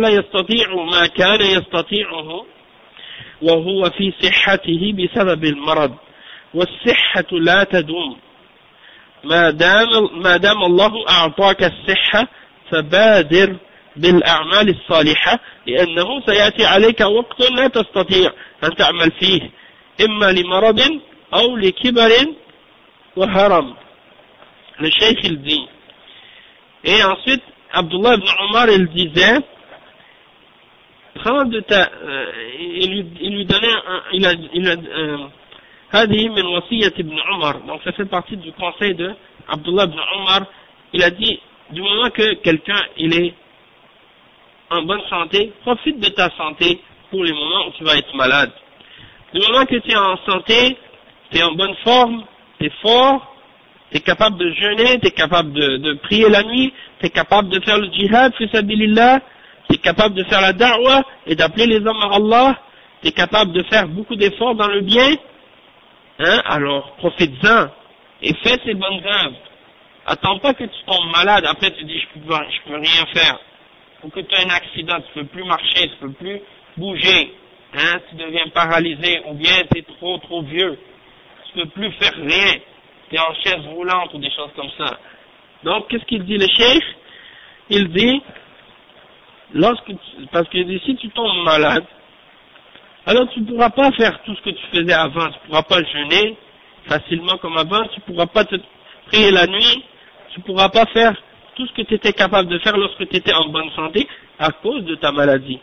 يستطيع ما كان يستطيعه وهو في صحته بسبب المرض والصحة لا تدوم ما دام الله أعطاك الصحة فبادر بالأعمال الصالحة لأنه سيأتي عليك وقت لا تستطيع أن تعمل فيه إما لمرض أو لكبر وهرم. Le cheikh il dit, et ensuite Abdullah ibn Umar il disait, il lui donnait هذه من وصية ابن عمر, donc ça fait partie du conseil de Abdullah ibn Umar. Il a dit, du moment que quelqu'un il est en bonne santé, profite de ta santé pour les moments où tu vas être malade. Du moment que tu es en santé, tu es en bonne forme, tu es fort, tu es capable de jeûner, tu es capable de prier la nuit, tu es capable de faire le djihad, fi sabilillah, tu es capable de faire la da'wah et d'appeler les hommes à Allah, tu es capable de faire beaucoup d'efforts dans le bien, hein, alors profite-en et fais ces bonnes œuvres. Attends pas que tu tombes malade, après tu dis je peux rien faire. Ou que tu as un accident, tu peux plus marcher, tu peux plus bouger, hein, tu deviens paralysé, ou bien tu es trop vieux, tu peux plus faire rien, tu es en chaise roulante ou des choses comme ça. Donc qu'est-ce qu'il dit le cheikh? Il dit parce que si tu tombes malade, alors tu ne pourras pas faire tout ce que tu faisais avant, tu ne pourras pas jeûner facilement comme avant, tu ne pourras pas te prier la nuit, tu ne pourras pas faire tout ce que tu étais capable de faire lorsque tu étais en bonne santé à cause de ta maladie.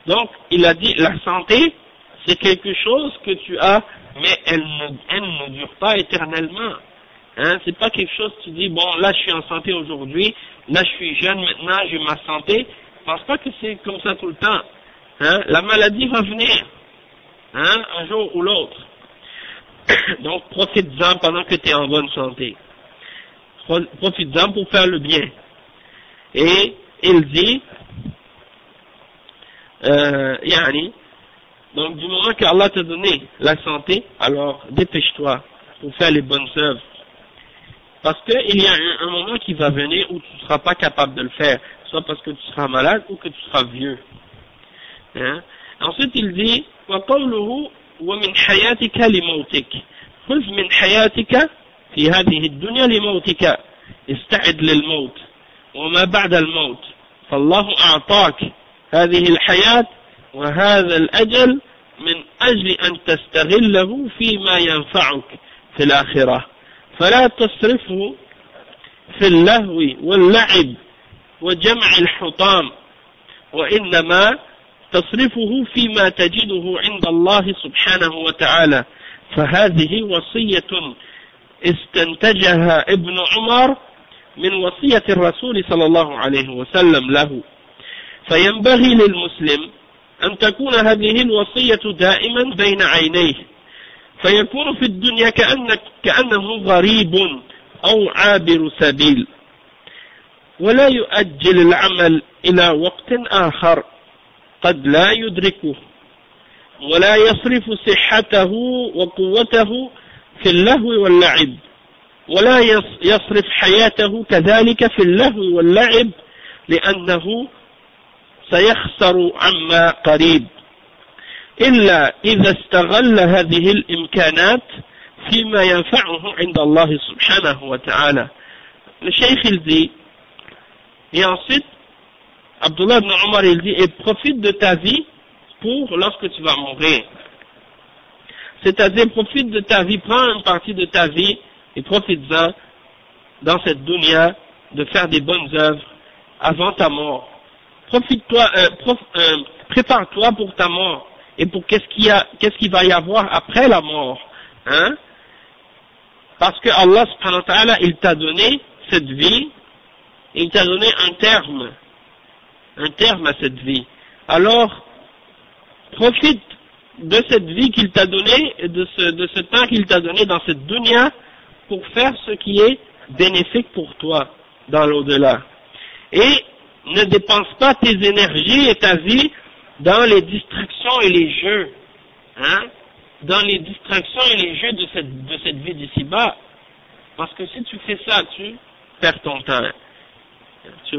Donc, il a dit, la santé, c'est quelque chose que tu as, mais elle ne dure pas éternellement. Hein, c'est pas quelque chose, tu dis, bon, là je suis en santé aujourd'hui, là je suis jeune maintenant, j'ai ma santé. Je pense pas que c'est comme ça tout le temps. Hein, la maladie va venir, hein, un jour ou l'autre. Donc, profite-en pendant que tu es en bonne santé. Profite-en pour faire le bien. Et il dit, yani, donc du moment qu'Allah t'a donné la santé, alors dépêche-toi pour faire les bonnes œuvres. Parce qu'il y a un moment qui va venir où tu ne seras pas capable de le faire, soit parce que tu seras malade ou que tu seras vieux. Hein? Ensuite il dit, وَقَوْلُهُ وَمِنْ حَيَاتِكَ لِمَوْتِكَ خُذْ مِنْ حَيَاتِكَ في هذه الدنيا لموتك استعد للموت وما بعد الموت فالله أعطاك هذه الحياة وهذا الأجل من أجل أن تستغله فيما ينفعك في الآخرة فلا تصرفه في اللهو واللعب وجمع الحطام وإنما تصرفه فيما تجده عند الله سبحانه وتعالى فهذه وصية استنتجها ابن عمر من وصية الرسول صلى الله عليه وسلم له فينبغي للمسلم أن تكون هذه الوصية دائما بين عينيه فيكون في الدنيا كأنه غريب أو عابر سبيل ولا يؤجل العمل إلى وقت آخر قد لا يدركه ولا يصرف صحته وقوته في اللهو واللعب ولا يصرف حياته كذلك في اللهو واللعب لأنه سيخسر عما قريب إلا إذا استغل هذه الإمكانات فيما ينفعه عند الله سبحانه وتعالى. Le cheikh il dit, et ensuite Abdullah ibn Omar il dit, et profite de ta vie pour lorsque tu vas mourir. C'est-à-dire, profite de ta vie, prends une partie de ta vie et profite-en dans cette dunya de faire des bonnes œuvres avant ta mort. Prépare-toi pour ta mort et pour qu'est-ce qu'il va y avoir après la mort. Hein? Parce que Allah subhanahu wa ta'ala, il t'a donné cette vie, et il t'a donné un terme à cette vie. Alors, profite de cette vie qu'il t'a donnée et de ce temps qu'il t'a donné dans cette dunya pour faire ce qui est bénéfique pour toi dans l'au-delà. Et ne dépense pas tes énergies et ta vie dans les distractions et les jeux, hein, dans les distractions et les jeux de cette vie d'ici-bas. Parce que si tu fais ça, tu perds ton temps. Tu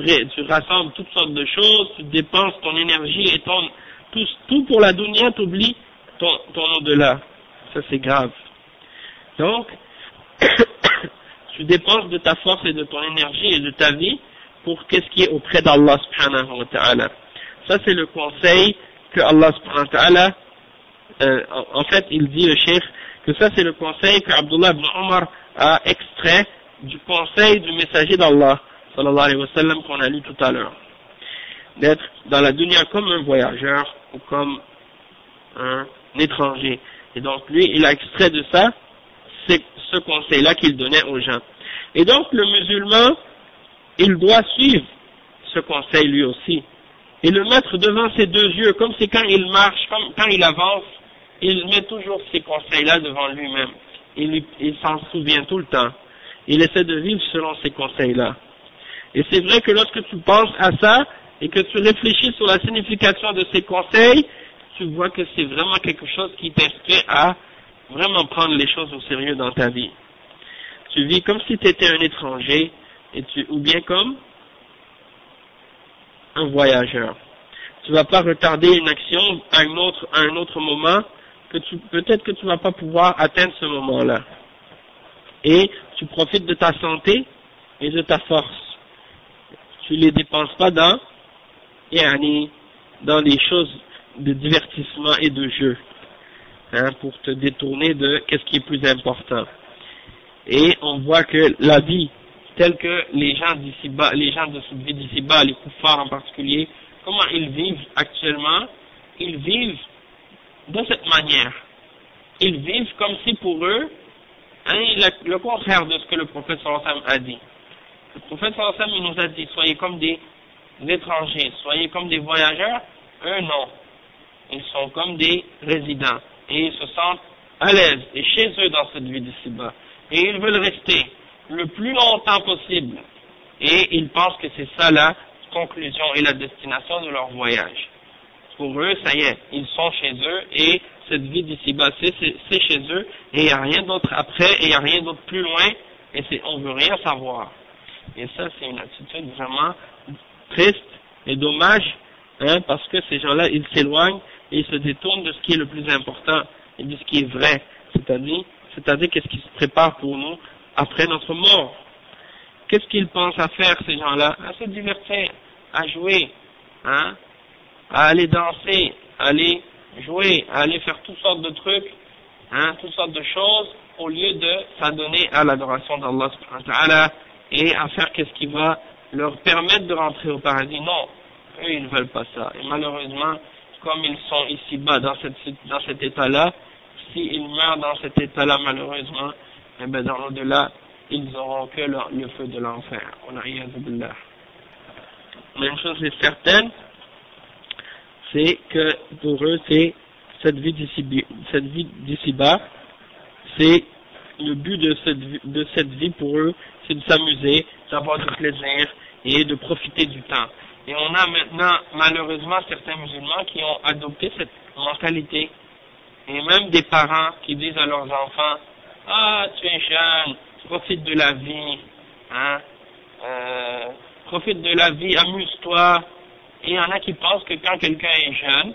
rassembles toutes sortes de choses, tu dépenses ton énergie et tout pour la dunya, t'oublies ton au-delà. Ça c'est grave. Donc, tu dépenses de ta force et de ton énergie et de ta vie pour qu'est-ce qui est auprès d'Allah subhanahu wa ta'ala. Ça c'est le conseil que Allah subhanahu wa ta'ala, en fait il dit le cheikh que ça c'est le conseil que Abdullah ibn Omar a extrait du conseil du messager d'Allah sallallahu alayhi wa sallam qu'on a lu tout à l'heure. D'être dans la dunya comme un voyageur ou comme un étranger. Et donc lui, il a extrait de ça, c'est ce conseil-là qu'il donnait aux gens. Et donc le musulman, il doit suivre ce conseil lui aussi. Et le mettre devant ses deux yeux, comme c'est quand il marche, comme quand il avance, il met toujours ces conseils-là devant lui-même. Il s'en souvient tout le temps. Il essaie de vivre selon ces conseils-là. Et c'est vrai que lorsque tu penses à ça, et que tu réfléchis sur la signification de ces conseils, tu vois que c'est vraiment quelque chose qui t'inspire à vraiment prendre les choses au sérieux dans ta vie. Tu vis comme si tu étais un étranger, ou bien comme un voyageur. Tu vas pas retarder une action à un autre moment, peut-être que tu vas pas pouvoir atteindre ce moment-là. Et tu profites de ta santé et de ta force. Tu les dépenses pas dans dans les choses de divertissement et de jeu, hein, pour te détourner de qu'est-ce qui est plus important. Et on voit que la vie telle que les gens d'ici-bas, les gens de cette vie d'ici-bas, les kuffars en particulier, comment ils vivent actuellement? Ils vivent de cette manière. Ils vivent comme si pour eux, hein, le contraire de ce que le prophète sallallahu alayhi wa sallam a dit. Le prophète sallallahu alayhi wa sallam, il nous a dit, soyez comme des étrangers, soyez comme des voyageurs. Eux non, ils sont comme des résidents et ils se sentent à l'aise et chez eux dans cette vie d'ici-bas. Et ils veulent rester le plus longtemps possible. Et ils pensent que c'est ça la conclusion et la destination de leur voyage. Pour eux, ça y est, ils sont chez eux et cette vie d'ici-bas, c'est chez eux et il n'y a rien d'autre après et il n'y a rien d'autre plus loin et on veut rien savoir. Et ça, c'est une attitude vraiment triste et dommage, hein, parce que ces gens-là, ils s'éloignent et ils se détournent de ce qui est le plus important et de ce qui est vrai, c'est-à-dire qu'est-ce qui se prépare pour nous après notre mort. Qu'est-ce qu'ils pensent à faire, ces gens-là? À se divertir, à jouer, hein, à aller danser, à aller jouer, à aller faire toutes sortes de trucs, hein, toutes sortes de choses, au lieu de s'adonner à l'adoration d'Allah subhanahu wa ta'ala et à faire qu'est-ce qui va leur permettre de rentrer au paradis. Non, eux ils ne veulent pas ça. Et malheureusement, comme ils sont ici-bas dans cet état-là, s'ils meurent dans cet état-là, malheureusement, eh ben dans l'au-delà, ils n'auront que le feu de l'enfer. Mais une chose est certaine, c'est que pour eux, c'est cette vie d'ici-bas, c'est le but de cette vie pour eux, c'est de s'amuser, d'avoir du plaisir et de profiter du temps. Et on a maintenant, malheureusement, certains musulmans qui ont adopté cette mentalité. Et même des parents qui disent à leurs enfants, ah, tu es jeune, profite de la vie, hein, profite de la vie, amuse-toi. Et il y en a qui pensent que quand quelqu'un est jeune,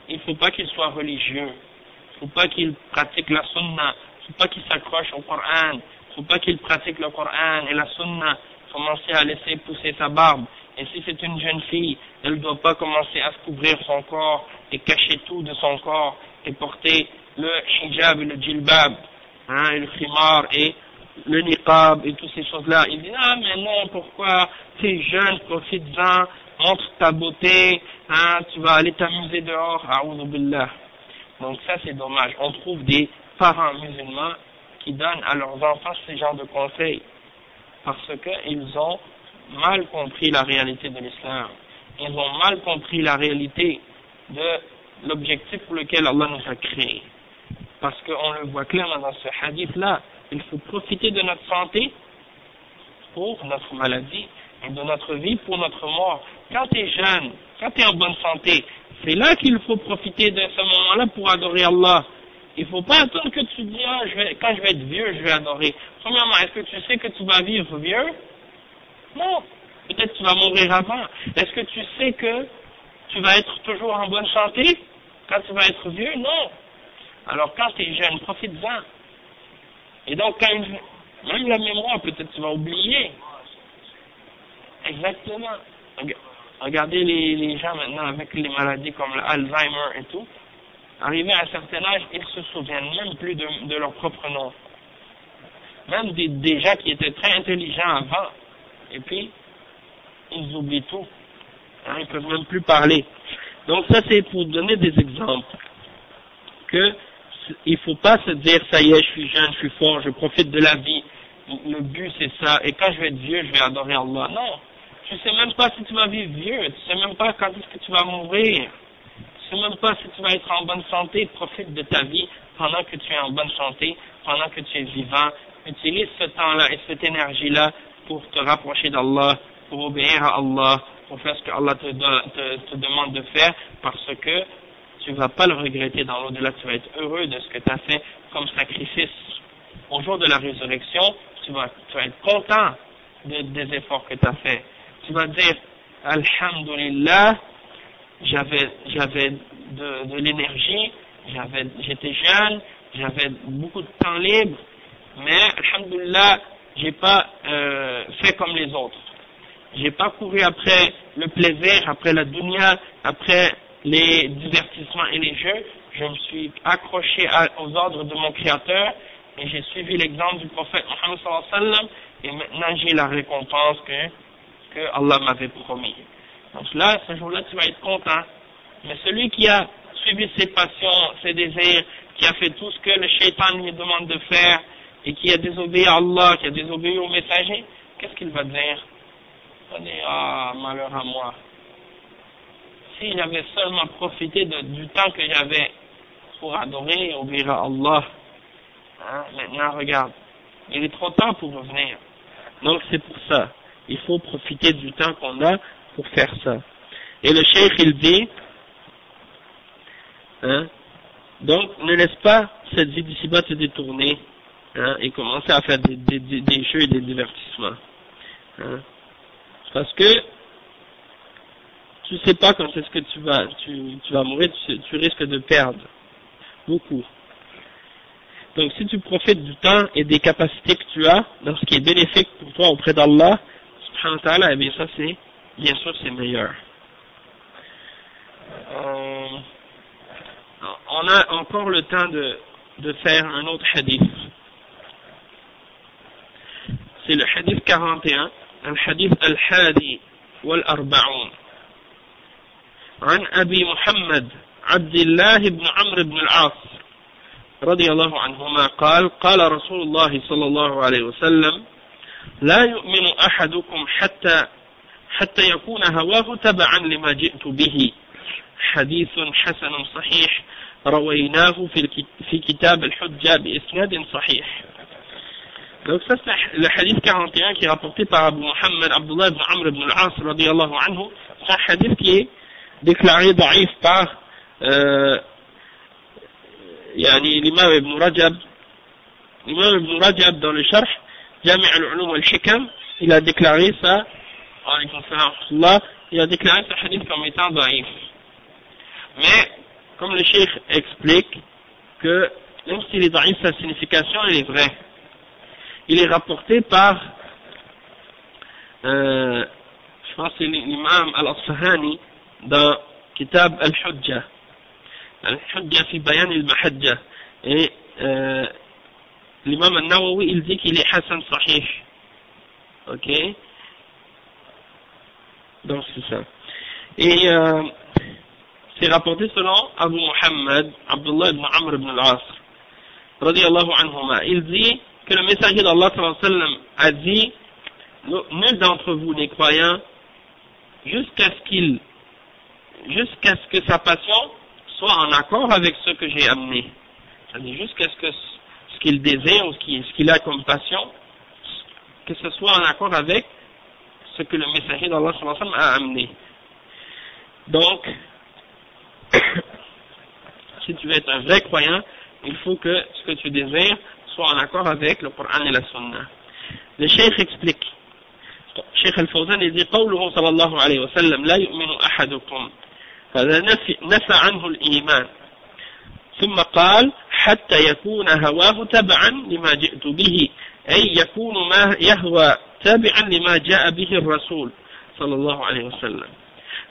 il ne faut pas qu'il soit religieux, il ne faut pas qu'il pratique la sunna, il ne faut pas qu'il s'accroche au Coran, il ne faut pas qu'il pratique le Coran et la sunna, commencer à laisser pousser sa barbe. Et si c'est une jeune fille, elle ne doit pas commencer à se couvrir son corps et cacher tout de son corps et porter le hijab et le djilbab, hein, et le khimar et le niqab et toutes ces choses-là. Il dit, ah mais non, pourquoi, tu es jeune, profite-en, montre ta beauté, hein, tu vas aller t'amuser dehors, a'oudhu billah. Donc ça c'est dommage. On trouve des parents musulmans qui donnent à leurs enfants ce genre de conseils parce qu'ils ont mal compris la réalité de l'islam. Ils ont mal compris la réalité de l'objectif pour lequel Allah nous a créés. Parce qu'on le voit clairement dans ce hadith-là, il faut profiter de notre santé pour notre maladie et de notre vie pour notre mort. Quand tu es jeune, quand tu es en bonne santé, c'est là qu'il faut profiter de ce moment-là pour adorer Allah. Il ne faut pas attendre que tu dis, ah, quand je vais être vieux, je vais adorer. Premièrement, est-ce que tu sais que tu vas vivre vieux? Non. Peut-être tu vas mourir avant. Est-ce que tu sais que tu vas être toujours en bonne santé quand tu vas être vieux? Non. Alors quand tu es jeune, profite-en. Et donc, même la mémoire, peut-être tu vas oublier. Exactement. Regardez les gens maintenant avec les maladies comme l'Alzheimer et tout. Arrivés à un certain âge, ils se souviennent même plus de leur propre nom. Même des gens qui étaient très intelligents avant. Et puis, ils oublient tout. Hein, ils peuvent même plus parler. Donc ça, c'est pour donner des exemples. Que il faut pas se dire, ça y est, je suis jeune, je suis fort, je profite de la vie. Le but, c'est ça. Et quand je vais être vieux, je vais adorer Allah. Non. Tu sais même pas si tu vas vivre vieux. Tu sais même pas quand est-ce que tu vas mourir. Tu sais même pas si tu vas être en bonne santé. Profite de ta vie pendant que tu es en bonne santé, pendant que tu es vivant. Utilise ce temps-là et cette énergie-là pour te rapprocher d'Allah, pour obéir à Allah, pour faire ce que Allah te demande de faire, parce que tu ne vas pas le regretter dans l'au-delà, tu vas être heureux de ce que tu as fait comme sacrifice. Au jour de la résurrection, tu vas être content des efforts que tu as fait. Tu vas dire, Alhamdulillah, j'avais de l'énergie, j'étais jeune, j'avais beaucoup de temps libre, mais Alhamdulillah, j'ai pas fait comme les autres. j'ai pas couru après le plaisir, après la dunya, après les divertissements et les jeux, je me suis accroché aux ordres de mon Créateur et j'ai suivi l'exemple du prophète Mohammed sallallahu alayhi wa sallam et maintenant j'ai la récompense que Allah m'avait promis. Donc là, ce jour-là, tu vas être content. Mais celui qui a suivi ses passions, ses désirs, qui a fait tout ce que le shaitan lui demande de faire et qui a désobéi à Allah, qui a désobéi au messager, qu'est-ce qu'il va dire? Il va dire, ah, malheur à moi. Si j'avais seulement profité du temps que j'avais pour adorer et obéir à Allah, hein, maintenant regarde, il est trop tard pour revenir. Donc c'est pour ça, il faut profiter du temps qu'on a pour faire ça. Et le cheikh il dit, hein, donc ne laisse pas cette vie d'ici-bas te détourner, hein, et commencer à faire des jeux et des divertissements. Hein, parce que tu sais pas quand est-ce que tu vas mourir, tu risques de perdre beaucoup. Donc si tu profites du temps et des capacités que tu as dans ce qui est bénéfique pour toi auprès d'Allah, subhanahu wa ta'ala, eh bien ça c'est, bien sûr c'est meilleur. On a encore le temps de faire un autre hadith. C'est le hadith 41, le hadith al-hadi wal-arba'un. عن أبي محمد عبد الله بن عمرو بن العاص رضي الله عنهما قال قال رسول الله صلى الله عليه وسلم لا يؤمن أحدكم حتى يكون هواه تبعا لما جئت به حديث حسن صحيح رويناه في كتاب الحجة بإسناد صحيح. Donc ça c'est le hadith 41 qui est rapporté par Abu Muhammad Abdullah ibn Amr ibn al-As radiyallahu anhu. C'est un hadith qui est déclaré daïf par l'imam Ibn Rajab. L'imam Ibn Rajab dans le Sharh Jami' al-Ulum wal-Hikam, il a déclaré ça, il a déclaré ce hadith comme étant daïf. Mais comme le cheikh explique que même s'il est daïf, sa signification elle est vraie. Il est rapporté par je pense que c'est l'imam al-Asfahani dans Kitab al-Hujja, al-Hujja fi Bayan al-Mahajja, et l'imam al-Nawawi il dit qu'il est Hassan Sahih. Ok, donc c'est ça. Et c'est rapporté selon Abu Muhammad Abdullah ibn Amr ibn al-As radiyallahu anhuma. Il dit que le messager d'Allah sallallahu alayhi wa sallam a dit, nul d'entre vous n'est croyant jusqu'à ce que sa passion soit en accord avec ce que j'ai amené. C'est-à-dire jusqu'à ce qu'il désire ou ce qu'il a comme passion, que ce soit en accord avec ce que le messager d'Allah sallallahu alayhi wa sallam a amené. Donc, si tu veux être un vrai croyant, il faut que ce que tu désires soit en accord avec le Coran et la Sunna. Le cheikh explique. الشيخ الفوزان يقول قوله صلى الله عليه وسلم لا يؤمن أحدكم هذا نفى عنه الإيمان ثم قال حتى يكون هواه تبعا لما جئت به أي يكون ما يهوى تابعا لما جاء به الرسول صلى الله عليه وسلم.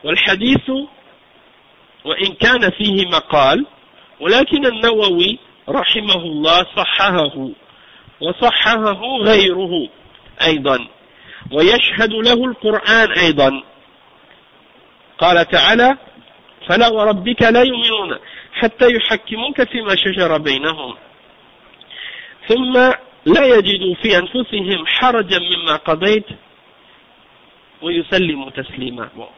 والحديث وإن كان فيه مقال ولكن النووي رحمه الله صححه وصححه غيره أيضا ويشهد له القرآن أيضا. قال تعالى فلا وربك لا يؤمنون حتى يحكموك فيما شجر بينهم ثم لا يجدوا في أنفسهم حرجا مما قضيت ويسلموا تسليما. Bon,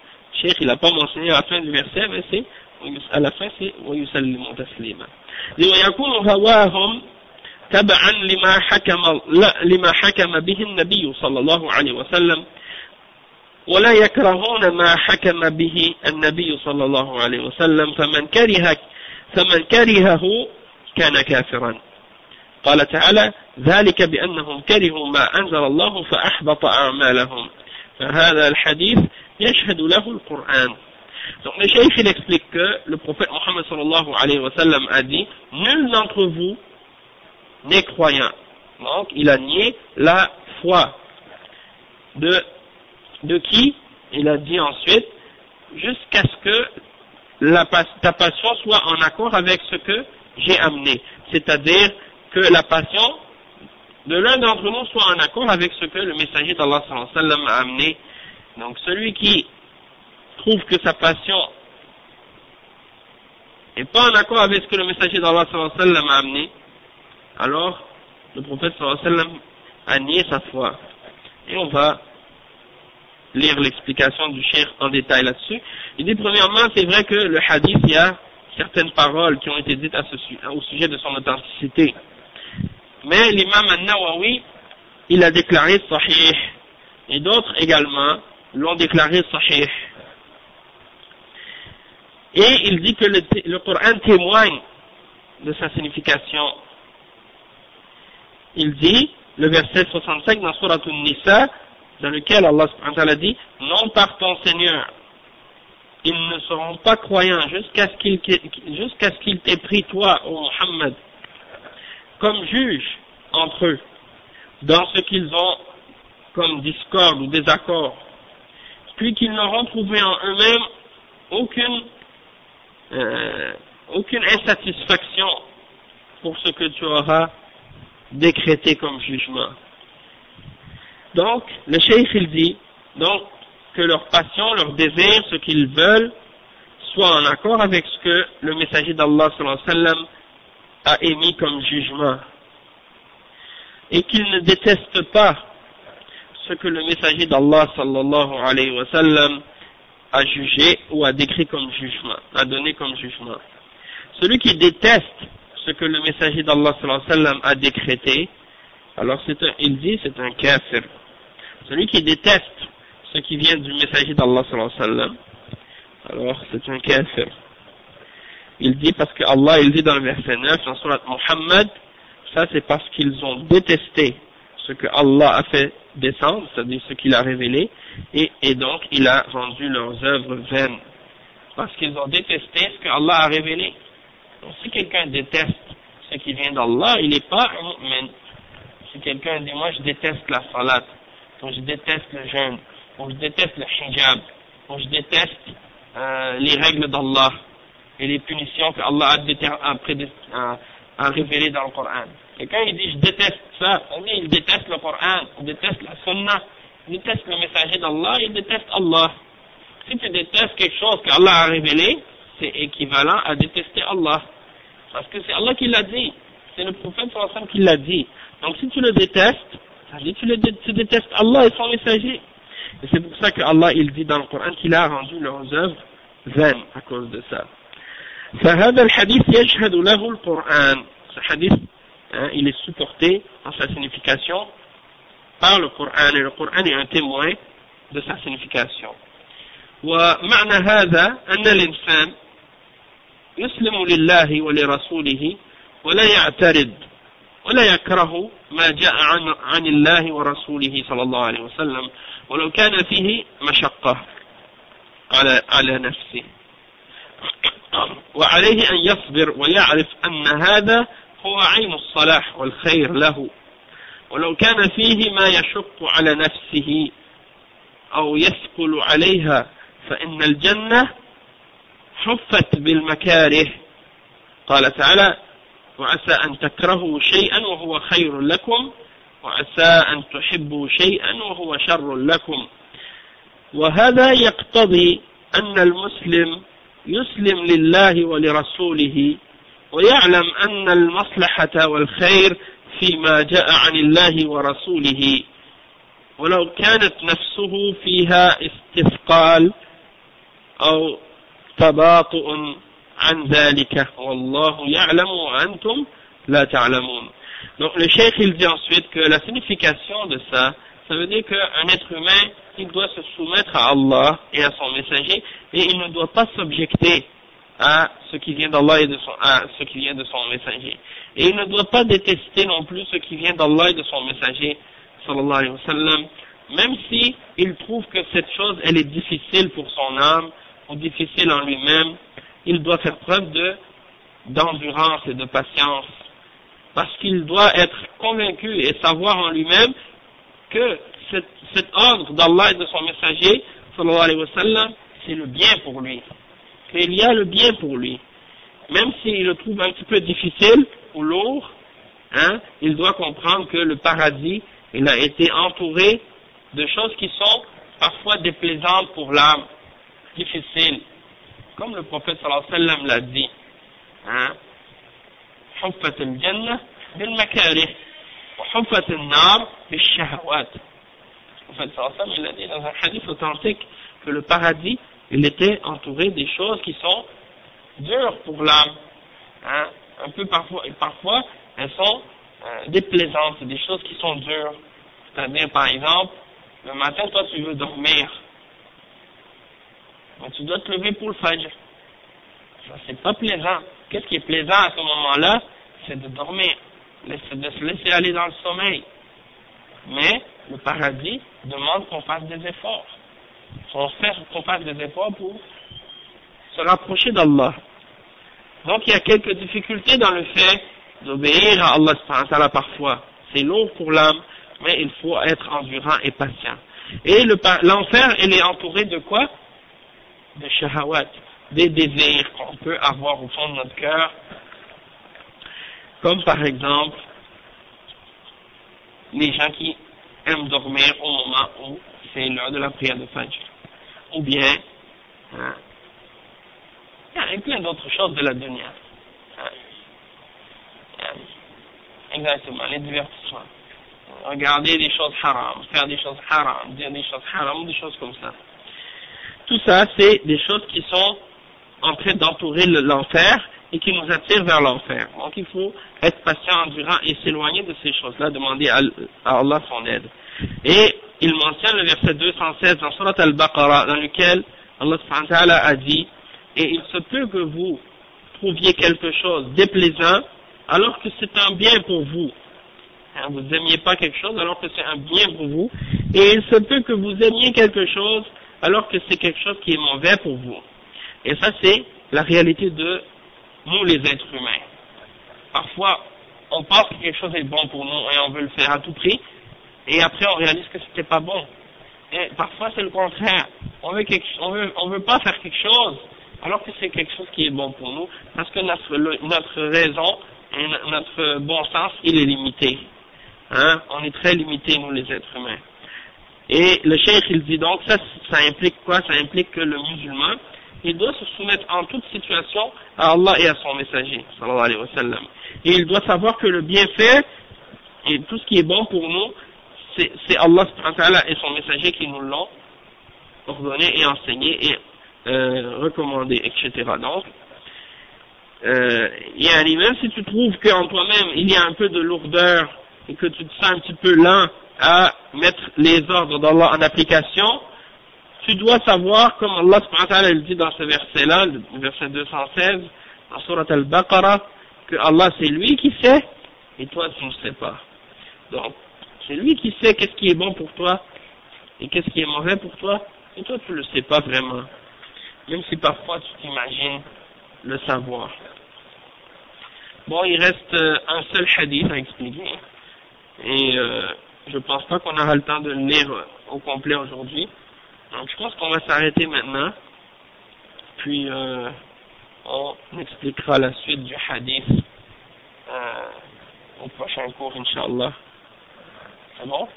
Cheikh il n'a pas mentionné à la fin du verset, mais c'est à la fin c'est ويسلموا تسليما. ويكون هواهم تبعا لما حكم به النبي صلى الله عليه وسلم ولا يكرهون ما حكم به النبي صلى الله عليه وسلم فمن كرهه كان كافرا. قال تعالى ذلك بأنهم كرهوا ما أنزل الله فأحبط أعمالهم فهذا الحديث يشهد له القرآن. Donc le cheikh il explique que le prophète Mohammed sallallahu alayhi wa sallam a dit nul d'entre vous n'est croyant. Donc il a nié la foi de de qui? Il a dit ensuite, jusqu'à ce que ta passion soit en accord avec ce que j'ai amené. C'est-à-dire que la passion de l'un d'entre nous soit en accord avec ce que le messager d'Allah sallallahu alayhi wa sallam a amené. Donc celui qui trouve que sa passion n'est pas en accord avec ce que le messager d'Allah sallallahu alayhi wa sallam a amené, alors le prophète sallallahu alayhi wa sallam a nié sa foi. Et on va lire l'explication du cheikh en détail là-dessus. Il dit premièrement, c'est vrai que le hadith, il y a certaines paroles qui ont été dites au sujet de son authenticité. Mais l'imam An-Nawawi, il a déclaré sahih. Et d'autres également l'ont déclaré sahih. Et il dit que le Coran témoigne de sa signification. Il dit, le verset 65 dans Surat An-Nisa, dans lequel Allah subhanahu wa ta'ala dit, non par ton Seigneur, ils ne seront pas croyants jusqu'à ce qu'il t'ait pris toi, ô Muhammad, comme juge entre eux, dans ce qu'ils ont comme discorde ou désaccord, puis qu'ils n'auront trouvé en eux-mêmes aucune insatisfaction pour ce que tu auras décrété comme jugement. Donc, le cheikh il dit, donc, que leur passion, leur désir, ce qu'ils veulent, soit en accord avec ce que le messager d'Allah sallallahu alayhi wa sallam a émis comme jugement. Et qu'ils ne détestent pas ce que le messager d'Allah sallallahu alayhi wa sallam a jugé ou a décrit comme jugement, a donné comme jugement. Celui qui déteste ce que le messager d'Allah sallallahu alayhi wa sallam a décrété, alors il dit c'est un kafir. Celui qui déteste ce qui vient du messager d'Allah sallallahu alayhi wa sallam, alors c'est un kafir. Il dit parce que Allah il dit dans le verset 9 dans Surat Muhammad, ça c'est parce qu'ils ont détesté ce que Allah a fait descendre, c'est-à-dire ce qu'il a révélé, et donc il a rendu leurs œuvres vaines. Parce qu'ils ont détesté ce que Allah a révélé. Donc si quelqu'un déteste ce qui vient d'Allah, il n'est pas un mu'min. Si quelqu'un dit moi je déteste la salat, ou je déteste le jeûne, ou je déteste le hijab, ou je déteste les règles d'Allah et les punitions que Allah a révélées dans le Coran. Quelqu'un il dit je déteste ça, il déteste le Coran, il déteste la sunna, il déteste le messager d'Allah, il déteste Allah. Si tu détestes quelque chose qu'Allah a révélé, c'est équivalent à détester Allah. Parce que c'est Allah qui l'a dit, c'est le prophète sallallahu alayhi wa sallam qui l'a dit. Donc si tu le détestes, ça veut dire que tu détestes Allah et son messager. Et c'est pour ça que Allah il dit dans le Coran qu'il a rendu leurs œuvres vaines à cause de ça. فهذا الحديث يشهد له القرآن. Ce hadith, il est supporté dans sa signification par le Coran, et le Coran est un témoin de sa signification. ومعنى هذا أن الإنسان يسلم لله ولرسوله ولا يعترض ولا يكره ما جاء عن الله ورسوله صلى الله عليه وسلم ولو كان فيه مشقة على نفسه، وعليه أن يصبر ويعرف أن هذا هو عين الصلاح والخير له، ولو كان فيه ما يشق على نفسه أو يثقل عليها فإن الجنة حفت بالمكاره. قال تعالى وعسى أن تكرهوا شيئا وهو خير لكم وعسى أن تحبوا شيئا وهو شر لكم. وهذا يقتضي أن المسلم يسلم لله ولرسوله ويعلم أن المصلحة والخير فيما جاء عن الله ورسوله، ولو كانت نفسه فيها استثقال أو تباطؤ عن ذلك والله يعلم وأنتم لا تعلمون. Donc le cheikh il dit ensuite que la signification de ça, ça veut dire qu'un être humain il doit se soumettre à Allah et à son messager, et il ne doit pas s'objecter à ce qui vient d'Allah et à ce qui vient de son messager. Et il ne doit pas détester non plus ce qui vient d'Allah et de son messager, sallallahu alayhi wa sallam, même si il trouve que cette chose elle est difficile pour son âme ou difficile en lui-même. Il doit faire preuve d'endurance et de patience, parce qu'il doit être convaincu et savoir en lui-même que cet ordre d'Allah et de son messager, sallallahu alayhi wa sallam, c'est le bien pour lui. Qu'il y a le bien pour lui. Même s'il le trouve un petit peu difficile ou lourd, hein, il doit comprendre que le paradis, il a été entouré de choses qui sont parfois déplaisantes pour l'âme, difficiles. Comme le prophète sallallahu alayhi wa sallam l'a dit. Hein, حفت الجنة بالمكاره وحفت النار بالشهوات. En fait, il a dit dans un hadith authentique que le paradis, il était entouré des choses qui sont dures pour l'âme, hein, un peu parfois, et parfois elles sont déplaisantes, des choses qui sont dures. C'est-à-dire, par exemple, le matin, toi tu veux dormir, mais tu dois te lever pour le fajr. Ça, c'est pas plaisant. Qu'est-ce qui est plaisant à ce moment-là? C'est de dormir, de se laisser aller dans le sommeil. Mais le paradis demande qu'on fasse des efforts. Qu'on fasse des efforts pour se rapprocher d'Allah. Donc il y a quelques difficultés dans le fait d'obéir à Allah subhanahu wa ta'ala parfois. C'est lourd pour l'âme, mais il faut être endurant et patient. Et l'enfer, il est entouré de quoi? De shahawat, des désirs qu'on peut avoir au fond de notre cœur, comme par exemple les gens qui aiment dormir au moment où c'est l'heure de la prière de Fajr, ou bien il y a plein d'autres choses de la dunya, exactement, les divertissements, regarder des choses haram, faire des choses haram, dire des choses haram, des choses comme ça. Tout ça, c'est des choses qui sont en train d'entourer l'enfer et qui nous attirent vers l'enfer. Donc il faut être patient, endurant et s'éloigner de ces choses-là, demander à Allah son aide. Et il mentionne le verset 216 dans Surat Al-Baqarah, dans lequel Allah subhanahu wa ta'ala a dit: et il se peut que vous trouviez quelque chose déplaisant alors que c'est un bien pour vous. Hein, vous n'aimiez pas quelque chose alors que c'est un bien pour vous, et il se peut que vous aimiez quelque chose alors que c'est quelque chose qui est mauvais pour vous. Et ça, c'est la réalité de nous, les êtres humains. Parfois, on pense que quelque chose est bon pour nous et on veut le faire à tout prix, et après on réalise que c'était pas bon. Et parfois, c'est le contraire. On veut pas faire quelque chose alors que c'est quelque chose qui est bon pour nous, parce que notre raison et notre bon sens, il est limité. Hein? On est très limité, nous, les êtres humains. Et le cheikh, il dit donc, ça implique quoi? Ça implique que le musulman, il doit se soumettre en toute situation à Allah et à son messager, sallallahu alayhi wa sallam. Et il doit savoir que le bienfait et tout ce qui est bon pour nous, c'est Allah subhanahu wa ta'ala et son messager qui nous l'ont ordonné et enseigné et recommandé, etc. Donc, même si tu trouves qu'en toi-même il y a un peu de lourdeur et que tu te sens un petit peu lent à mettre les ordres d'Allah en application, tu dois savoir, comme Allah subhanahu wa ta'ala le dit dans ce verset-là, le verset 216, dans Surat Al-Baqarah, que Allah c'est lui qui sait, et toi tu ne sais pas. Donc, c'est lui qui sait qu'est-ce qui est bon pour toi, et qu'est-ce qui est mauvais pour toi, et toi tu ne le sais pas vraiment. Même si parfois tu t'imagines le savoir. Bon, il reste un seul hadith à expliquer, et je pense pas qu'on aura le temps de le lire au complet aujourd'hui. Donc je pense qu'on va s'arrêter maintenant, puis on expliquera la suite du hadith au prochain cours, Inch'Allah. C'est bon?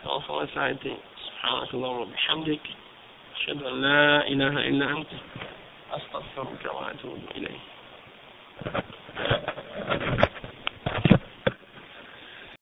Donc on va s'arrêter. Subhanakallah wa bihamdik. Ashhadu an la ilaha illa anta. Astaghfiruka wa atubu ilayk.